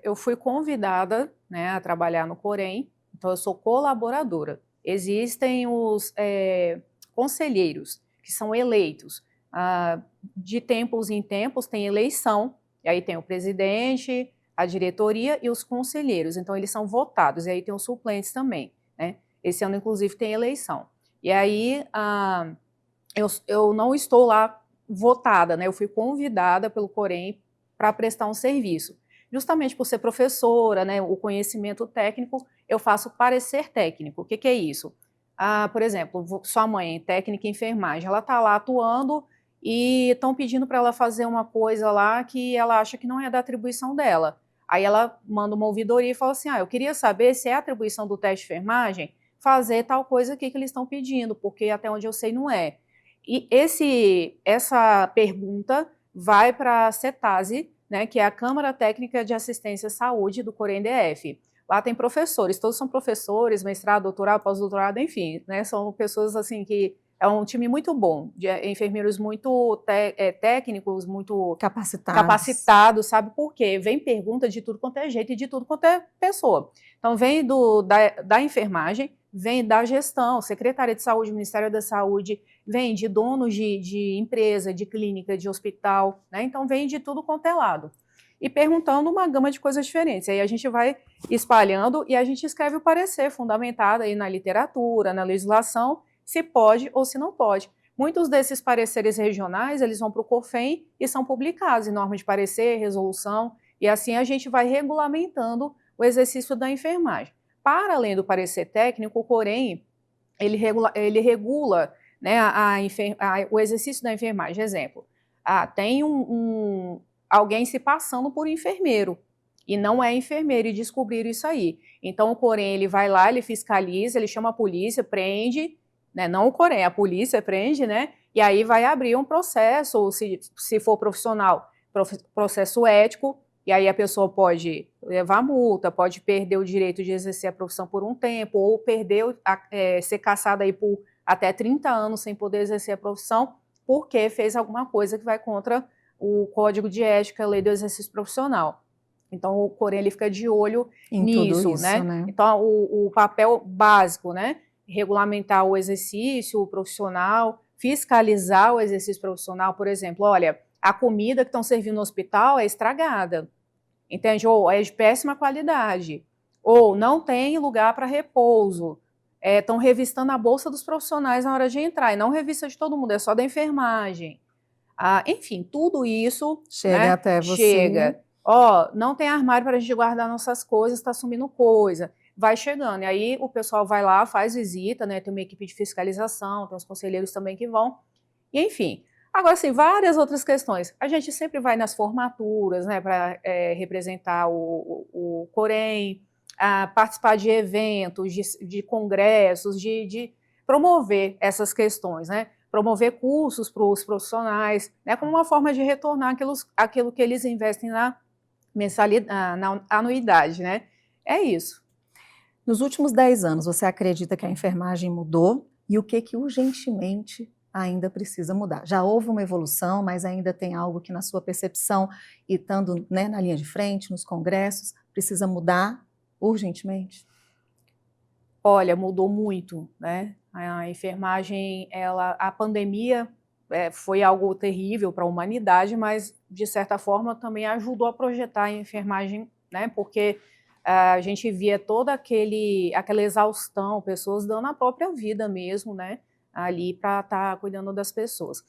Eu fui convidada, né, a trabalhar no Corém, então eu sou colaboradora. Existem os conselheiros, que são eleitos. De tempos em tempos tem eleição, e aí tem o presidente, a diretoria e os conselheiros. Então, eles são votados, e aí tem os suplentes também, né? Esse ano, inclusive, tem eleição. E aí, eu não estou lá votada, né? Eu fui convidada pelo Corém para prestar um serviço. Justamente por ser professora, né, o conhecimento técnico, eu faço parecer técnico. O que é isso? Por exemplo, sua mãe, técnica em enfermagem, ela está lá atuando e estão pedindo para ela fazer uma coisa lá que ela acha que não é da atribuição dela. Aí ela manda uma ouvidoria e fala assim, eu queria saber se é atribuição do teste de enfermagem fazer tal coisa aqui que eles estão pedindo, porque até onde eu sei não é. E essa pergunta vai para a CETASE, né, que é a Câmara Técnica de Assistência à Saúde do Corém-DF. Lá tem professores, todos são professores, mestrado, doutorado, pós-doutorado, enfim, né, são pessoas assim que é um time muito bom, de enfermeiros muito técnicos, muito capacitados, sabe por quê? Vem pergunta de tudo quanto é jeito e de tudo quanto é pessoa. Então vem da enfermagem, vem da gestão, Secretaria de Saúde, Ministério da Saúde, vem de donos de empresa, de clínica, de hospital, né? Então vem de tudo quanto é lado. E perguntando uma gama de coisas diferentes. Aí a gente vai espalhando e a gente escreve o parecer fundamentado aí na literatura, na legislação, se pode ou se não pode. Muitos desses pareceres regionais, eles vão para o COFEM e são publicados em norma de parecer, resolução, e assim a gente vai regulamentando o exercício da enfermagem. Para além do parecer técnico, o Corém, ele regula, né, o exercício da enfermagem. Exemplo, tem alguém se passando por enfermeiro, e não é enfermeiro, e descobriram isso aí. Então o Corém, ele vai lá, ele fiscaliza, ele chama a polícia, prende, né, não o Corém, a polícia prende, né, e aí vai abrir um processo, ou se for profissional, processo ético, e aí a pessoa pode levar multa, pode perder o direito de exercer a profissão por um tempo, ou ser caçada aí por até 30 anos sem poder exercer a profissão, porque fez alguma coisa que vai contra o Código de Ética, a Lei do Exercício Profissional. Então, o Corém ele fica de olho Em nisso, tudo isso, né? né? Então, o papel básico, né? Regulamentar o exercício o profissional, fiscalizar o exercício profissional, por exemplo, olha, a comida que estão servindo no hospital é estragada, entende? Ou é de péssima qualidade, ou não tem lugar para repouso, estão revistando a bolsa dos profissionais na hora de entrar, e não revista de todo mundo, é só da enfermagem. Enfim, tudo isso, Chega né, até você. chega. Ó, não tem armário para a gente guardar nossas coisas, está sumindo coisa. Vai chegando, e aí o pessoal vai lá, faz visita, né, tem uma equipe de fiscalização, tem os conselheiros também que vão, e enfim. Agora, assim, várias outras questões. A gente sempre vai nas formaturas, né, para representar o Corém, participar de eventos, de congressos, de promover essas questões, né? Promover cursos para os profissionais, né, como uma forma de retornar aquilo que eles investem na mensalidade, na anuidade, né? É isso. Nos últimos 10 anos, você acredita que a enfermagem mudou? E o que urgentemente ainda precisa mudar? Já houve uma evolução, mas ainda tem algo que, na sua percepção, e estando, né, na linha de frente, nos congressos, precisa mudar urgentemente? Olha, mudou muito, né? A enfermagem, a pandemia foi algo terrível para a humanidade, mas, de certa forma, também ajudou a projetar a enfermagem, né? Porque a gente via toda aquela exaustão, pessoas dando a própria vida mesmo, né? Ali para estar cuidando das pessoas.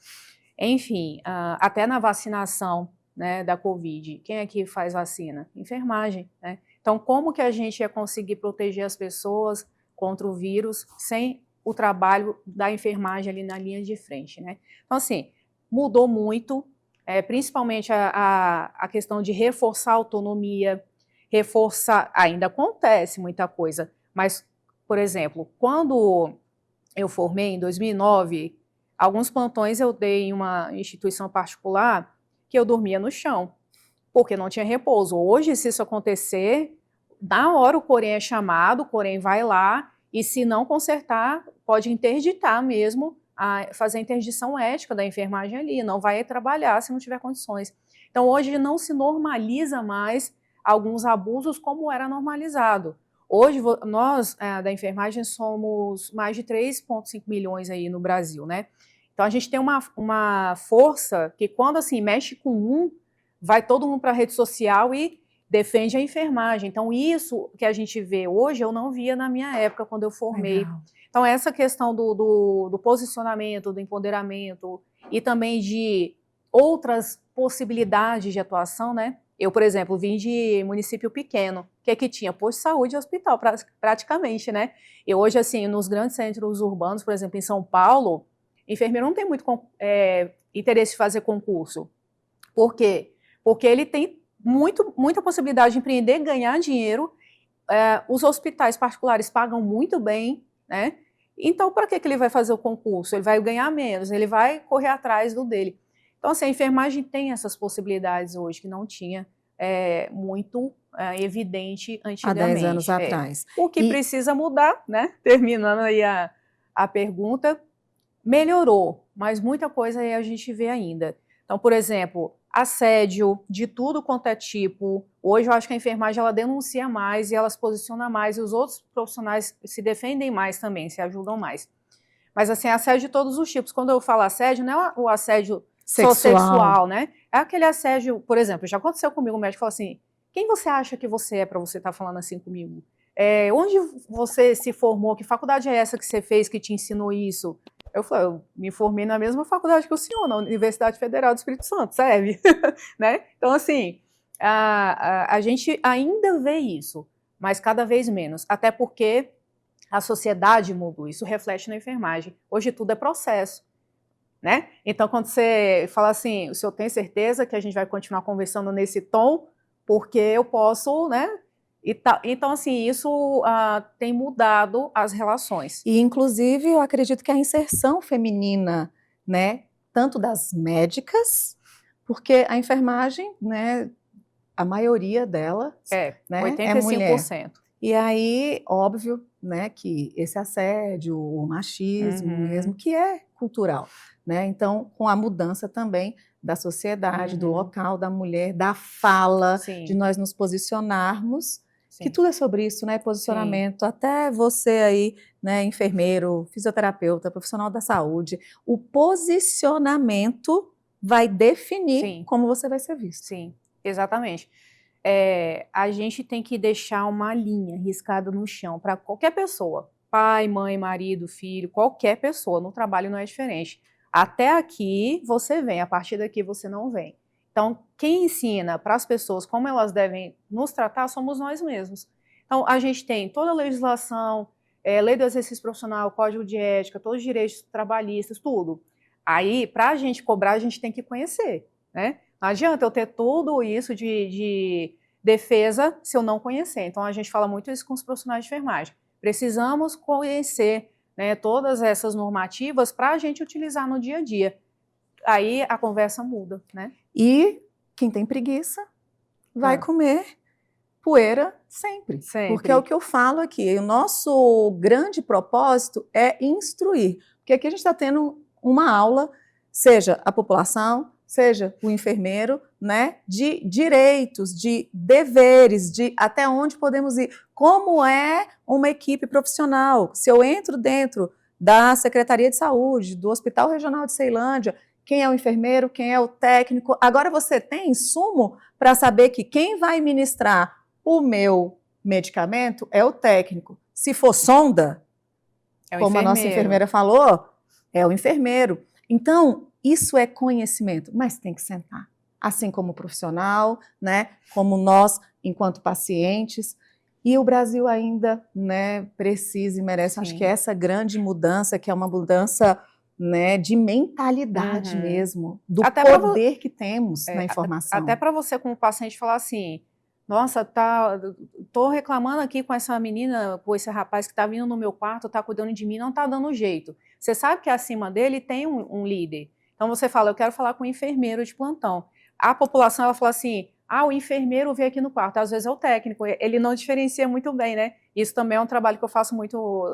Enfim, até na vacinação, né, da Covid, quem é que faz vacina? Enfermagem, né? Então, como que a gente ia conseguir proteger as pessoas contra o vírus sem o trabalho da enfermagem ali na linha de frente, né? Então, assim, mudou muito, principalmente a questão de reforçar a autonomia, ainda acontece muita coisa, mas, por exemplo, quando eu formei em 2009, alguns plantões eu dei em uma instituição particular que eu dormia no chão, porque não tinha repouso. Hoje, se isso acontecer, na hora o Corém é chamado, o Corém vai lá, e se não consertar, pode interditar mesmo, fazer a interdição ética da enfermagem ali, não vai trabalhar se não tiver condições. Então, hoje não se normaliza mais alguns abusos como era normalizado. Hoje, nós da enfermagem somos mais de 3,5 milhões aí no Brasil, né? Então, a gente tem uma força que quando, assim, mexe com vai todo mundo para a rede social e defende a enfermagem. Então, isso que a gente vê hoje, eu não via na minha época, quando eu formei. Legal. Então, essa questão do posicionamento, do empoderamento e também de outras possibilidades de atuação, né? Eu, por exemplo, vim de município pequeno. O que é que tinha? Posto de saúde e hospital, praticamente, né? E hoje, assim, nos grandes centros urbanos, por exemplo, em São Paulo, enfermeiro não tem muito interesse em fazer concurso. Por quê? Porque ele tem muita possibilidade de empreender, ganhar dinheiro. Os hospitais particulares pagam muito bem, né? Então, para que ele vai fazer o concurso? Ele vai ganhar menos, ele vai correr atrás do dele. Então, assim, a enfermagem tem essas possibilidades hoje que não tinha muito evidente antigamente. Há 10 anos atrás. O que precisa mudar, né? Terminando aí a pergunta, melhorou, mas muita coisa aí a gente vê ainda. Então, por exemplo, assédio de tudo quanto é tipo. Hoje eu acho que a enfermagem ela denuncia mais e ela se posiciona mais e os outros profissionais se defendem mais também, se ajudam mais. Mas assim, assédio de todos os tipos. Quando eu falo assédio, não é o assédio sexual, né? É aquele assédio, por exemplo, já aconteceu comigo, o médico falou assim, quem você acha que você é para você estar falando assim comigo? Onde você se formou? Que faculdade é essa que você fez que te ensinou isso? Eu falei, eu me formei na mesma faculdade que o senhor, na Universidade Federal do Espírito Santo, serve? Né? Então, assim, a gente ainda vê isso, mas cada vez menos, até porque a sociedade mudou, isso reflete na enfermagem. Hoje tudo é processo, né? Então, quando você fala assim, o senhor tem certeza que a gente vai continuar conversando nesse tom, porque eu posso, né? Então, assim, isso tem mudado as relações. E, inclusive, eu acredito que a inserção feminina, né, tanto das médicas, porque a enfermagem, né, a maioria dela né, 85%. é mulher. E aí, óbvio, né, que esse assédio, o machismo mesmo, que é cultural, né? Então, com a mudança também da sociedade, do local, da mulher, da fala, Sim. de nós nos posicionarmos, Sim. que tudo é sobre isso, né? Posicionamento. Sim. Até você aí, né, enfermeiro, fisioterapeuta, profissional da saúde, o posicionamento vai definir Sim. como você vai ser visto. Sim, exatamente. A gente tem que deixar uma linha riscada no chão para qualquer pessoa, pai, mãe, marido, filho, qualquer pessoa, no trabalho não é diferente. Até aqui você vem, a partir daqui você não vem. Então, quem ensina para as pessoas como elas devem nos tratar somos nós mesmos. Então, a gente tem toda a legislação, lei do exercício profissional, código de ética, todos os direitos trabalhistas, tudo. Aí, para a gente cobrar, a gente tem que conhecer, né? Não adianta eu ter tudo isso de defesa se eu não conhecer. Então, a gente fala muito isso com os profissionais de enfermagem. Precisamos conhecer, né, todas essas normativas para a gente utilizar no dia a dia. Aí a conversa muda, né? E quem tem preguiça vai comer poeira sempre. Sempre. Porque é o que eu falo aqui. O nosso grande propósito é instruir. Porque aqui a gente está tendo uma aula, seja a população, seja o enfermeiro, né, de direitos, de deveres, de até onde podemos ir. Como é uma equipe profissional? Se eu entro dentro da Secretaria de Saúde, do Hospital Regional de Ceilândia, quem é o enfermeiro, quem é o técnico? Agora você tem insumo para saber que quem vai ministrar o meu medicamento é o técnico. Se for sonda, como a nossa enfermeira falou, é o enfermeiro. Então, isso é conhecimento, mas tem que sentar. Assim como o profissional, né, como nós, enquanto pacientes. E o Brasil ainda, né, precisa e merece, acho que essa grande mudança, que é uma mudança, né, de mentalidade mesmo, do até poder que temos na informação. Até para você, como paciente, falar assim, nossa, tô reclamando aqui com essa menina, com esse rapaz que tá vindo no meu quarto, tá cuidando de mim, não tá dando jeito. Você sabe que acima dele tem um líder. Então você fala, eu quero falar com o enfermeiro de plantão. A população, ela fala assim, o enfermeiro veio aqui no quarto, às vezes é o técnico, ele não diferencia muito bem, né? Isso também é um trabalho que eu faço muito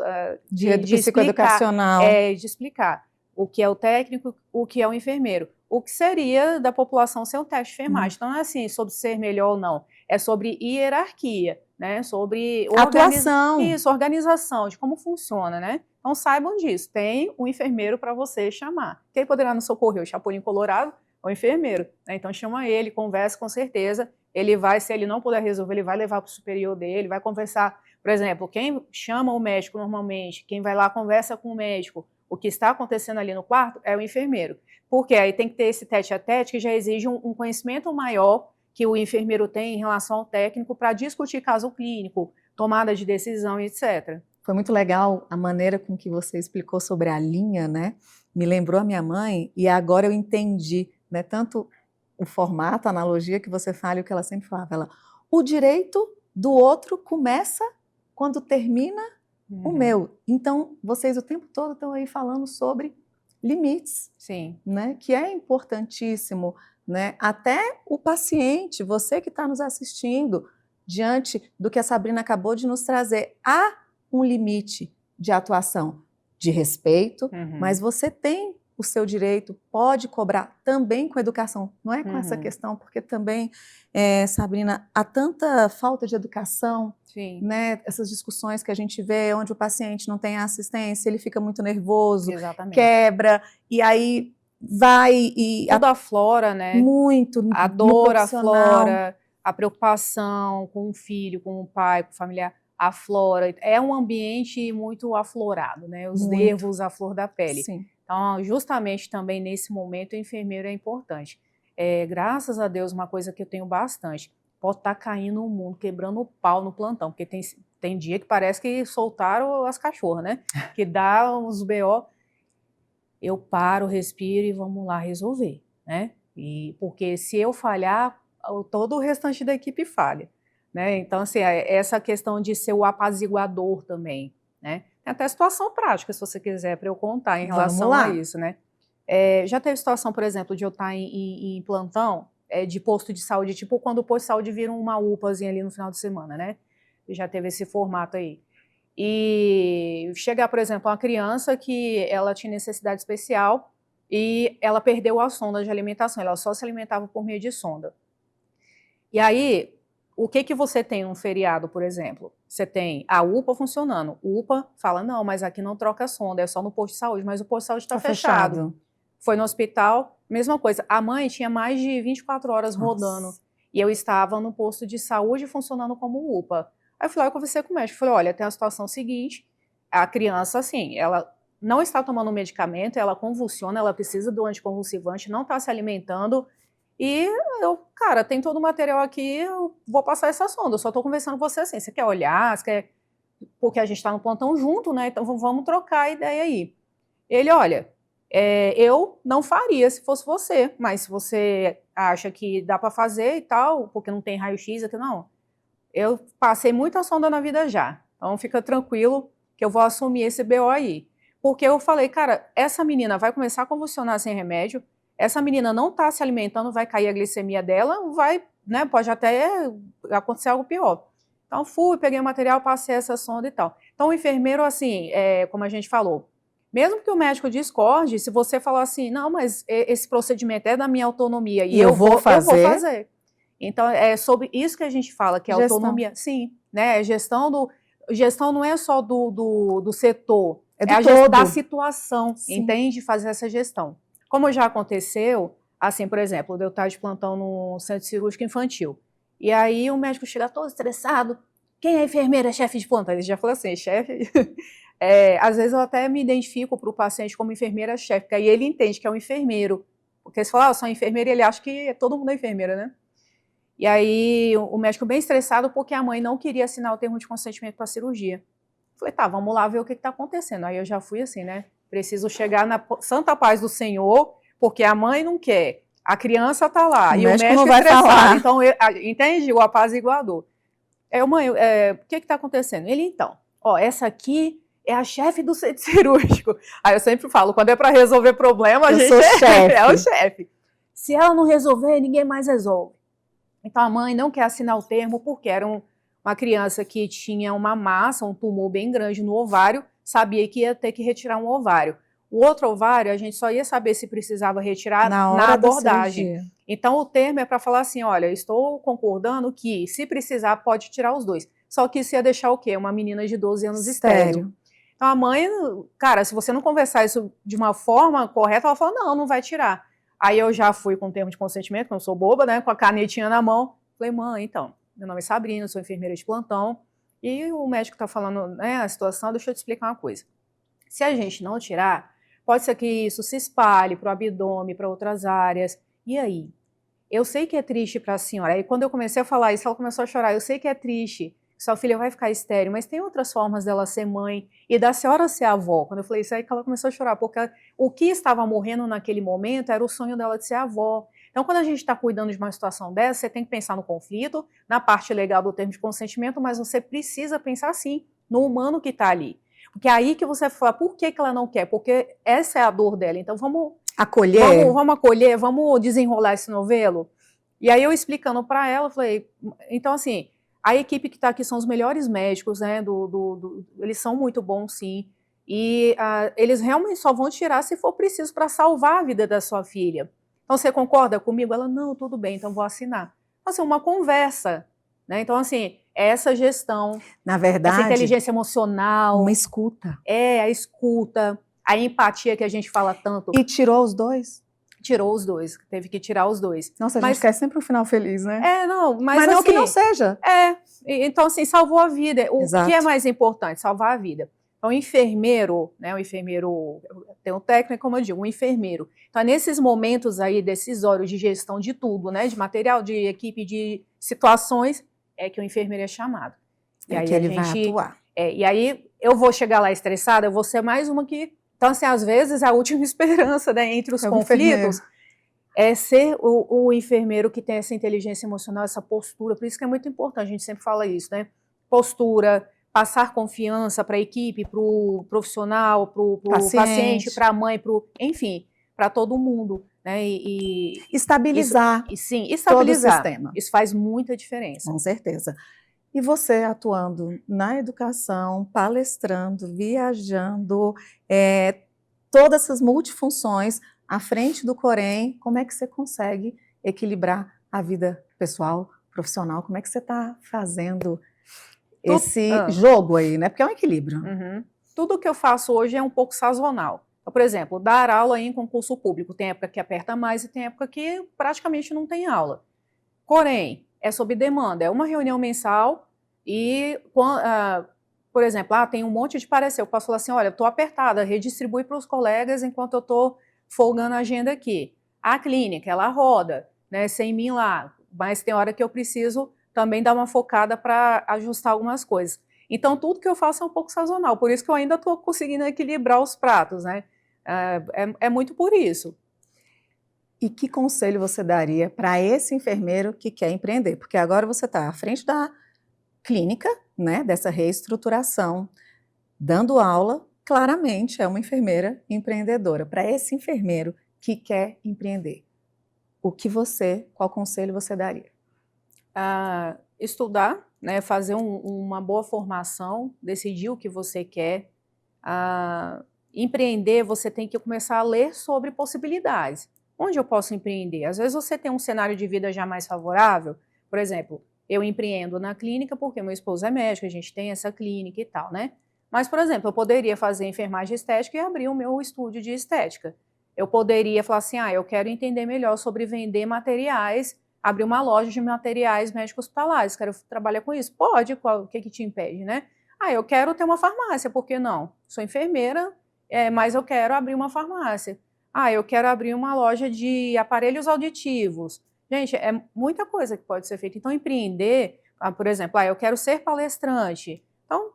de psicoeducacional. De explicar o que é o técnico, o que é o enfermeiro. O que seria da população ser um teste de enfermagem. Então não é assim, sobre ser melhor ou não, é sobre hierarquia, né? Sobre atuação. Isso, organização, de como funciona, né? Então saibam disso, tem um enfermeiro para você chamar. Quem poderá nos socorrer? O Chapolin Colorado? O enfermeiro, né? Então chama ele, conversa com certeza, ele vai, se ele não puder resolver, ele vai levar para o superior dele, vai conversar, por exemplo, quem chama o médico normalmente, quem vai lá conversa com o médico, o que está acontecendo ali no quarto é o enfermeiro, porque aí tem que ter esse tete-a-tete que já exige um conhecimento maior que o enfermeiro tem em relação ao técnico para discutir caso clínico, tomada de decisão, etc. Foi muito legal a maneira com que você explicou sobre a linha, né? Me lembrou a minha mãe e agora eu entendi, né? Tanto o formato, a analogia que você fala e o que ela sempre falava. O direito do outro começa quando termina o meu. Então, vocês o tempo todo estão aí falando sobre limites, sim, né? Que é importantíssimo, né? Até o paciente, você que está nos assistindo, diante do que a Sabrina acabou de nos trazer, há um limite de atuação, de respeito, mas você tem o seu direito, pode cobrar também com educação, não é com essa questão, porque também, Sabrina, há tanta falta de educação, né? Essas discussões que a gente vê, onde o paciente não tem assistência, ele fica muito nervoso, quebra, e aí vai e... Tudo aflora, né? Muito, a dor aflora, a preocupação com o filho, com o pai, com o familiar, aflora. É um ambiente muito aflorado, né? Os nervos à flor da pele. Sim. Então, justamente também nesse momento, o enfermeiro é importante. Graças a Deus, uma coisa que eu tenho bastante, pode estar caindo o mundo, quebrando o pau no plantão, porque tem dia que parece que soltaram as cachorras, né? Que dá uns BO. Eu paro, respiro e vamos lá resolver, né? Porque se eu falhar, todo o restante da equipe falha, né? Então, assim, essa questão de ser o apaziguador também, né? Tem até situação prática, se você quiser, para eu contar em relação a isso, né? Já teve situação, por exemplo, de eu estar em plantão de posto de saúde, tipo quando o posto de saúde vira uma UPAzinha ali no final de semana, né? Já teve esse formato aí. E chegar, por exemplo, uma criança que ela tinha necessidade especial e ela perdeu a sonda de alimentação, ela só se alimentava por meio de sonda. E aí, o que você tem num feriado, por exemplo? Você tem a UPA funcionando. O UPA fala, não, mas aqui não troca sonda, é só no posto de saúde, mas o posto de saúde está fechado. Foi no hospital, mesma coisa. A mãe tinha mais de 24 horas rodando, e eu estava no posto de saúde funcionando como UPA. Aí eu fui lá e conversei com o médico, falei, olha, tem a situação seguinte, a criança, assim, ela não está tomando medicamento, ela convulsiona, ela precisa do anticonvulsivante, não está se alimentando, e eu, cara, tem todo o material aqui, eu vou passar essa sonda, eu só estou conversando com você assim, você quer olhar, você quer... Porque a gente está no plantão junto, né, então vamos trocar a ideia aí. Ele, olha, eu não faria se fosse você, mas se você acha que dá para fazer e tal, porque não tem raio-x aqui, não. Eu passei muita sonda na vida já, então fica tranquilo que eu vou assumir esse BO aí. Porque eu falei, cara, essa menina vai começar a convulsionar sem remédio, essa menina não está se alimentando, vai cair a glicemia dela, vai, né, pode até acontecer algo pior. Então fui, peguei o material, passei essa sonda e tal. Então o enfermeiro, assim, como a gente falou, mesmo que o médico discorde, se você falar assim, não, mas esse procedimento é da minha autonomia e eu vou fazer. Então é sobre isso que a gente fala, que é autonomia. Sim, né, gestão não é só do setor, é a gestão da situação, sim. Entende? Fazer essa gestão. Como já aconteceu, assim, por exemplo, eu estar de plantão no centro cirúrgico infantil, e aí o médico chega todo estressado, quem é a enfermeira, chefe de plantão? Ele já falou assim, chefe... às vezes eu até me identifico para o paciente como enfermeira-chefe, porque aí ele entende que é um enfermeiro, porque se falar, eu sou enfermeira, ele acha que todo mundo é enfermeira, né? E aí o médico bem estressado porque a mãe não queria assinar o termo de consentimento para a cirurgia. Falei, tá, vamos lá ver o que está acontecendo. Aí eu já fui assim, né? Preciso chegar na santa paz do Senhor, porque a mãe não quer, a criança está lá, e o médico não vai falar. Então, entende? O apaziguador. Mãe, o que está acontecendo? Ele, então, essa aqui é a chefe do centro cirúrgico. Aí eu sempre falo, quando é para resolver problema, a gente é o chefe. Se ela não resolver, ninguém mais resolve. Então a mãe não quer assinar o termo porque era uma criança que tinha uma massa, um tumor bem grande no ovário, sabia que ia ter que retirar um ovário. O outro ovário, a gente só ia saber se precisava retirar na abordagem. Então o termo é para falar assim, olha, estou concordando que se precisar pode tirar os dois. Só que isso ia deixar o quê? Uma menina de 12 anos estéril. Então a mãe, cara, se você não conversar isso de uma forma correta, ela fala, não vai tirar. Aí eu já fui com o termo de consentimento, porque eu sou boba, né, com a canetinha na mão. Falei, mãe, então, meu nome é Sabrina, sou enfermeira de plantão, e o médico está falando, né, a situação, deixa eu te explicar uma coisa. Se a gente não tirar, pode ser que isso se espalhe para o abdômen, para outras áreas. E aí? Eu sei que é triste para a senhora. Aí quando eu comecei a falar isso, ela começou a chorar. Eu sei que é triste, sua filha vai ficar estéril, mas tem outras formas dela ser mãe e da senhora ser avó. Quando eu falei isso aí, que ela começou a chorar, porque o que estava morrendo naquele momento era o sonho dela de ser avó. Então, quando a gente está cuidando de uma situação dessa, você tem que pensar no conflito, na parte legal do termo de consentimento, mas você precisa pensar, sim, no humano que está ali. Porque é aí que você fala, por que ela não quer? Porque essa é a dor dela. Então, vamos acolher, vamos desenrolar esse novelo. E aí, eu explicando para ela, falei, então, assim, a equipe que está aqui são os melhores médicos, né? Eles são muito bons, sim. E eles realmente só vão tirar se for preciso para salvar a vida da sua filha. Então, você concorda comigo? Ela, não, tudo bem, então vou assinar. Então, assim, uma conversa, né? Então, assim, essa gestão, na verdade, essa inteligência emocional. Uma escuta. A escuta, a empatia que a gente fala tanto. E tirou os dois? Tirou os dois, teve que tirar os dois. Nossa, a gente quer sempre um final feliz, né? Mas não assim, que não seja. Então assim, salvou a vida. Exato. Que é mais importante? Salvar a vida. Então o enfermeiro, né, tem um técnico, como eu digo, um enfermeiro. Então nesses momentos aí decisórios de gestão de tudo, né, de material, de equipe, de situações, é que o enfermeiro é chamado. E aí que ele vai atuar. E aí eu vou chegar lá estressada, eu vou ser mais uma que... Então, assim, às vezes, a última esperança, né, entre os conflitos é ser o enfermeiro que tem essa inteligência emocional, essa postura. Por isso que é muito importante, a gente sempre fala isso, né? Postura, passar confiança para a equipe, para o profissional, para o paciente, para a mãe, enfim, para todo mundo. Né? E estabilizar. Estabilizar todo o sistema. Isso faz muita diferença. Com certeza. E você atuando na educação, palestrando, viajando, todas essas multifunções, à frente do Corém, como é que você consegue equilibrar a vida pessoal, profissional? Como é que você está fazendo esse jogo aí, né? Porque é um equilíbrio. Uhum. Tudo que eu faço hoje é um pouco sazonal. Então, por exemplo, dar aula em concurso público. Tem época que aperta mais e tem época que praticamente não tem aula. Porém, é sob demanda. É uma reunião mensal e, por exemplo, tem um monte de parecer. Eu posso falar assim, olha, eu estou apertada, redistribui para os colegas enquanto eu estou folgando a agenda aqui. A clínica, ela roda, né, sem mim lá. Mas tem hora que eu preciso também dar uma focada para ajustar algumas coisas. Então, tudo que eu faço é um pouco sazonal, por isso que eu ainda estou conseguindo equilibrar os pratos, né? É muito por isso. E que conselho você daria para esse enfermeiro que quer empreender? Porque agora você está à frente da clínica, né, dessa reestruturação, dando aula, claramente é uma enfermeira empreendedora. Para esse enfermeiro que quer empreender, qual conselho você daria? Estudar, né, fazer uma boa formação, decidir o que você quer. Empreender, você tem que começar a ler sobre possibilidades. Onde eu posso empreender? Às vezes você tem um cenário de vida já mais favorável. Por exemplo, eu empreendo na clínica porque meu esposo é médico, a gente tem essa clínica e tal, né? Mas, por exemplo, eu poderia fazer enfermagem estética e abrir o meu estúdio de estética. Eu poderia falar assim, eu quero entender melhor sobre vender materiais, abrir uma loja de materiais médicos hospitalares, quero trabalhar com isso. Pode, o que te impede, né? Eu quero ter uma farmácia, por que não? Sou enfermeira, mas eu quero abrir uma farmácia. Eu quero abrir uma loja de aparelhos auditivos. Gente, é muita coisa que pode ser feita. Então, empreender, por exemplo, eu quero ser palestrante. Então,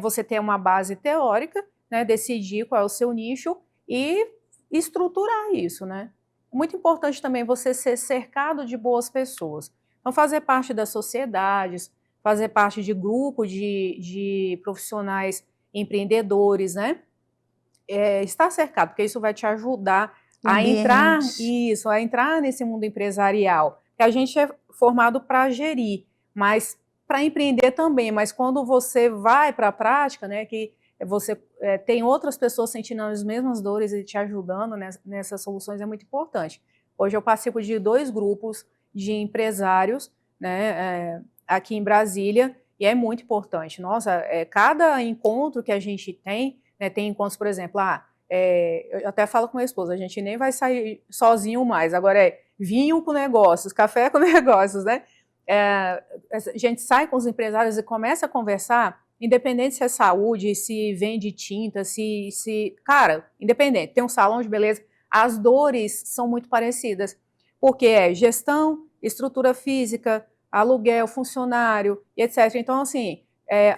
você ter uma base teórica, né, decidir qual é o seu nicho e estruturar isso, né? Muito importante também você ser cercado de boas pessoas. Então, fazer parte das sociedades, fazer parte de grupo de profissionais empreendedores, né? Estar cercado, porque isso vai te ajudar a entrar nesse mundo empresarial. Que a gente é formado para gerir, mas para empreender também. Mas quando você vai para a prática, né, que você tem outras pessoas sentindo as mesmas dores e te ajudando nessas soluções, é muito importante. Hoje eu participo de 2 grupos de empresários, né, aqui em Brasília, e é muito importante. Nossa, cada encontro que a gente tem, né, tem encontros, por exemplo, eu até falo com minha esposa, a gente nem vai sair sozinho mais, agora vinho com negócios, café com negócios, né? A gente sai com os empresários e começa a conversar, independente se é saúde, se vende tinta, cara, independente, tem um salão de beleza, as dores são muito parecidas, porque é gestão, estrutura física, aluguel, funcionário, etc. Então, assim,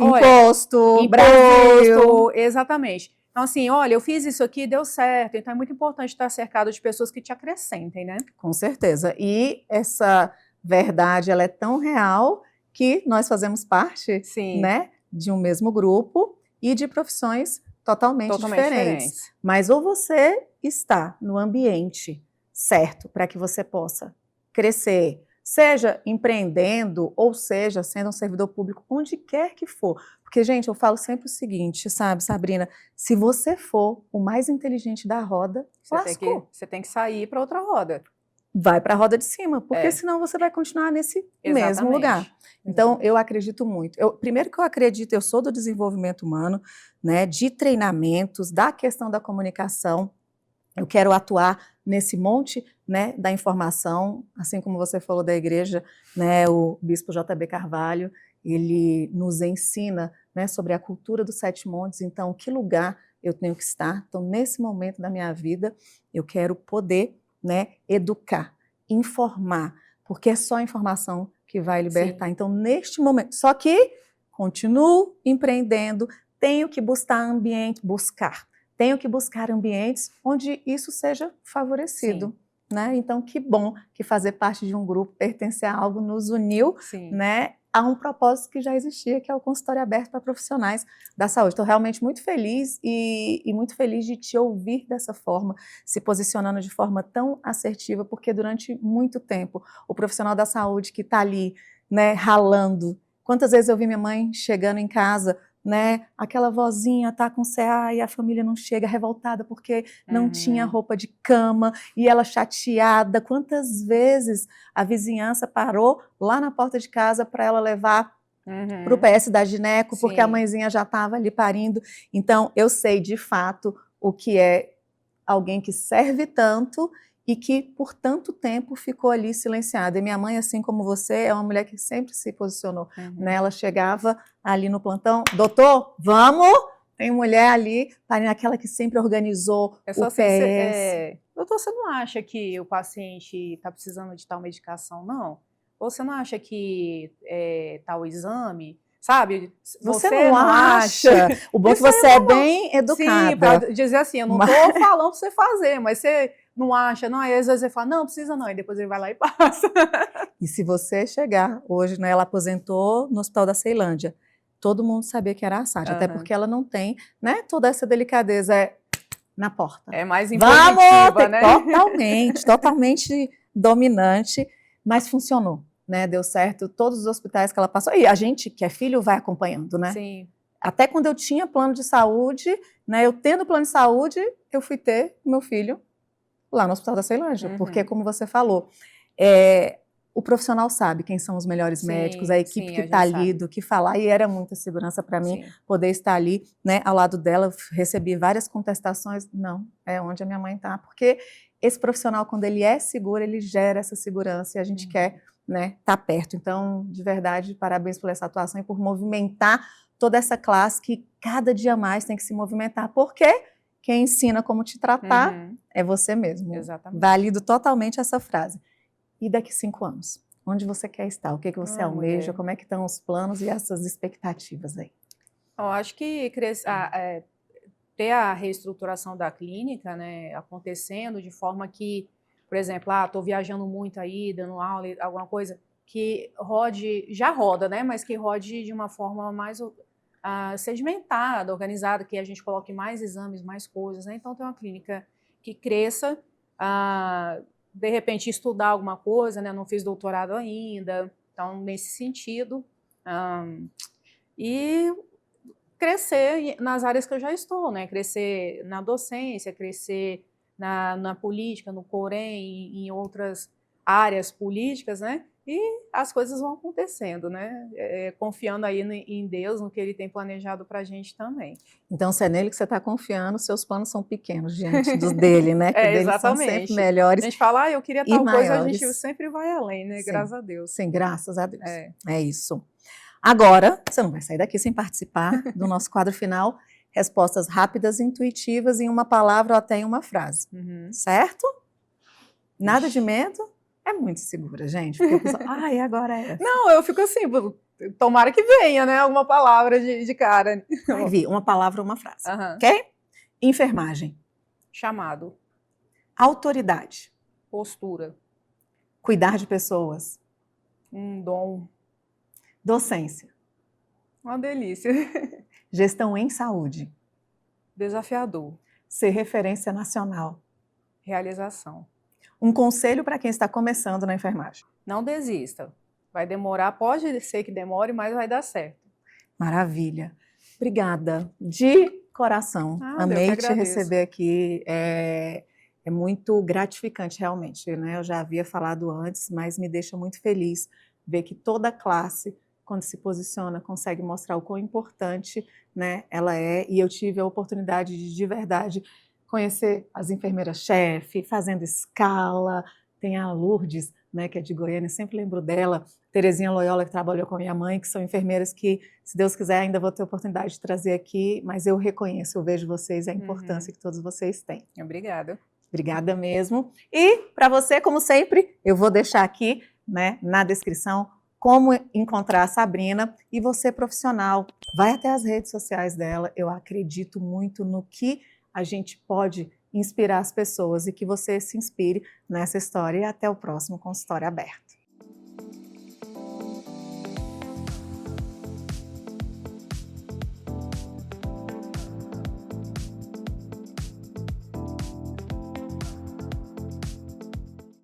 imposto, Brasil, exatamente. Então, assim, olha, eu fiz isso aqui, deu certo. Então, é muito importante estar cercado de pessoas que te acrescentem, né? Com certeza. E essa verdade, ela é tão real que nós fazemos parte, né, de um mesmo grupo e de profissões totalmente diferentes. Mas ou você está no ambiente certo para que você possa crescer, seja empreendendo ou seja sendo um servidor público, onde quer que for. Porque, gente, eu falo sempre o seguinte, sabe, Sabrina, se você for o mais inteligente da roda, você tem que sair para outra roda. Vai para a roda de cima, porque senão você vai continuar nesse mesmo lugar. Então, eu acredito muito. Primeiro que eu acredito, eu sou do desenvolvimento humano, né, de treinamentos, da questão da comunicação. Eu quero atuar nesse monte, né, da informação, assim como você falou da igreja, né, o bispo J.B. Carvalho, ele nos ensina, né, sobre a cultura dos 7 montes, então, que lugar eu tenho que estar. Então, nesse momento da minha vida, eu quero poder, né, educar, informar, porque é só a informação que vai libertar. Sim. Então, neste momento, só que continuo empreendendo, tenho que buscar ambientes onde isso seja favorecido. Né? Então, que bom que fazer parte de um grupo, pertencer a algo, nos uniu, né, a um propósito que já existia, que é o consultório aberto para profissionais da saúde. Estou realmente muito feliz e muito feliz de te ouvir dessa forma, se posicionando de forma tão assertiva, porque durante muito tempo o profissional da saúde que está ali, né, ralando. Quantas vezes eu vi minha mãe chegando em casa né? Aquela vozinha tá com CA e a família não chega, revoltada porque não tinha roupa de cama e ela chateada. Quantas vezes a vizinhança parou lá na porta de casa para ela levar para o PS da gineco, porque a Sim. mãezinha já estava ali parindo. Então, eu sei de fato o que é alguém que serve tanto e que por tanto tempo ficou ali silenciada. E minha mãe, assim como você, é uma mulher que sempre se posicionou. Né? Ela chegava ali no plantão, doutor, vamos! Tem mulher ali, aquela que sempre organizou É só o assim, PS. doutor, você não acha que o paciente está precisando de tal medicação, não? Ou você não acha que tal exame, sabe? Você não acha? O bom é que Isso aí você é bem sim, para educada. dizer assim, eu não estou falando para você fazer, mas você não acha, não? Aí às vezes você fala, não, precisa não, e depois ele vai lá e passa. E se você chegar hoje, né, ela aposentou no Hospital da Ceilândia, todo mundo sabia que era a Sádia, até porque ela não tem, né, toda essa delicadeza na porta. É mais Vamos, impositiva, né? totalmente dominante, mas funcionou, né, deu certo, todos os hospitais que ela passou, e a gente que é filho vai acompanhando, né? Sim. Até quando eu tinha plano de saúde, né, eu tendo plano de saúde, eu fui ter meu filho lá no Hospital da Ceilândia, porque como você falou, o profissional sabe quem são os melhores médicos, a equipe que está ali, do que falar, e era muita segurança para mim poder estar ali, né, ao lado dela. Recebi várias contestações, não, é onde a minha mãe está, porque esse profissional, quando ele é seguro, ele gera essa segurança e a gente quer, né, estar perto. Então, de verdade, parabéns por essa atuação e por movimentar toda essa classe que cada dia mais tem que se movimentar, porque quem ensina como te tratar é você mesmo. Exatamente. Valido totalmente essa frase. E daqui 5 anos? Onde você quer estar? O que você almeja? Mulher. Como é que estão os planos e essas expectativas aí? Eu acho que ter a reestruturação da clínica, né, acontecendo de forma que, por exemplo, estou viajando muito aí, dando aula, alguma coisa, que já roda, né, mas que rode de uma forma mais sedimentada, organizada, que a gente coloque mais exames, mais coisas, né? Então, ter uma clínica que cresça, de repente estudar alguma coisa, né? Não fiz doutorado ainda, então nesse sentido, e crescer nas áreas que eu já estou, né? Crescer na docência, crescer na política, no Corém, em outras áreas políticas, né? E as coisas vão acontecendo, né? Confiando aí em Deus, no que Ele tem planejado para a gente também. Então, se é nele que você está confiando, seus planos são pequenos diante dos dele, né? Que deles exatamente. são sempre melhores. A gente fala, eu queria tal coisa, a gente maiores. sempre vai além, né? Sim, graças a Deus. Sim, graças a Deus. É isso. Agora, você não vai sair daqui sem participar do nosso quadro final, respostas rápidas e intuitivas em uma palavra ou até em uma frase. Certo? Nada de medo? É muito segura, gente. Porque a pessoa, ai, agora é essa. Não, eu fico assim, tomara que venha, né? Alguma palavra de cara. Vai vir, uma palavra ou uma frase. Ok? Enfermagem. Chamado. Autoridade. Postura. Cuidar de pessoas. Um dom. Docência. Uma delícia. Gestão em saúde. Desafiador. Ser referência nacional. Realização. Um conselho para quem está começando na enfermagem. Não desista. Vai demorar, pode ser que demore, mas vai dar certo. Maravilha. Obrigada. De coração. Amei te receber aqui. É muito gratificante, realmente. Né? Eu já havia falado antes, mas me deixa muito feliz ver que toda classe, quando se posiciona, consegue mostrar o quão importante, né, ela é. E eu tive a oportunidade de verdade, conhecer as enfermeiras-chefe, fazendo escala. Tem a Lourdes, né, que é de Goiânia, sempre lembro dela. Terezinha Loyola, que trabalhou com a minha mãe, que são enfermeiras que, se Deus quiser, ainda vou ter a oportunidade de trazer aqui, mas eu reconheço, eu vejo vocês, a importância que todos vocês têm. Obrigada. Obrigada mesmo. E, para você, como sempre, eu vou deixar aqui, né, na descrição, como encontrar a Sabrina. E você, profissional, vai até as redes sociais dela. Eu acredito muito no que a gente pode inspirar as pessoas e que você se inspire nessa história. E até o próximo Consultório Aberto.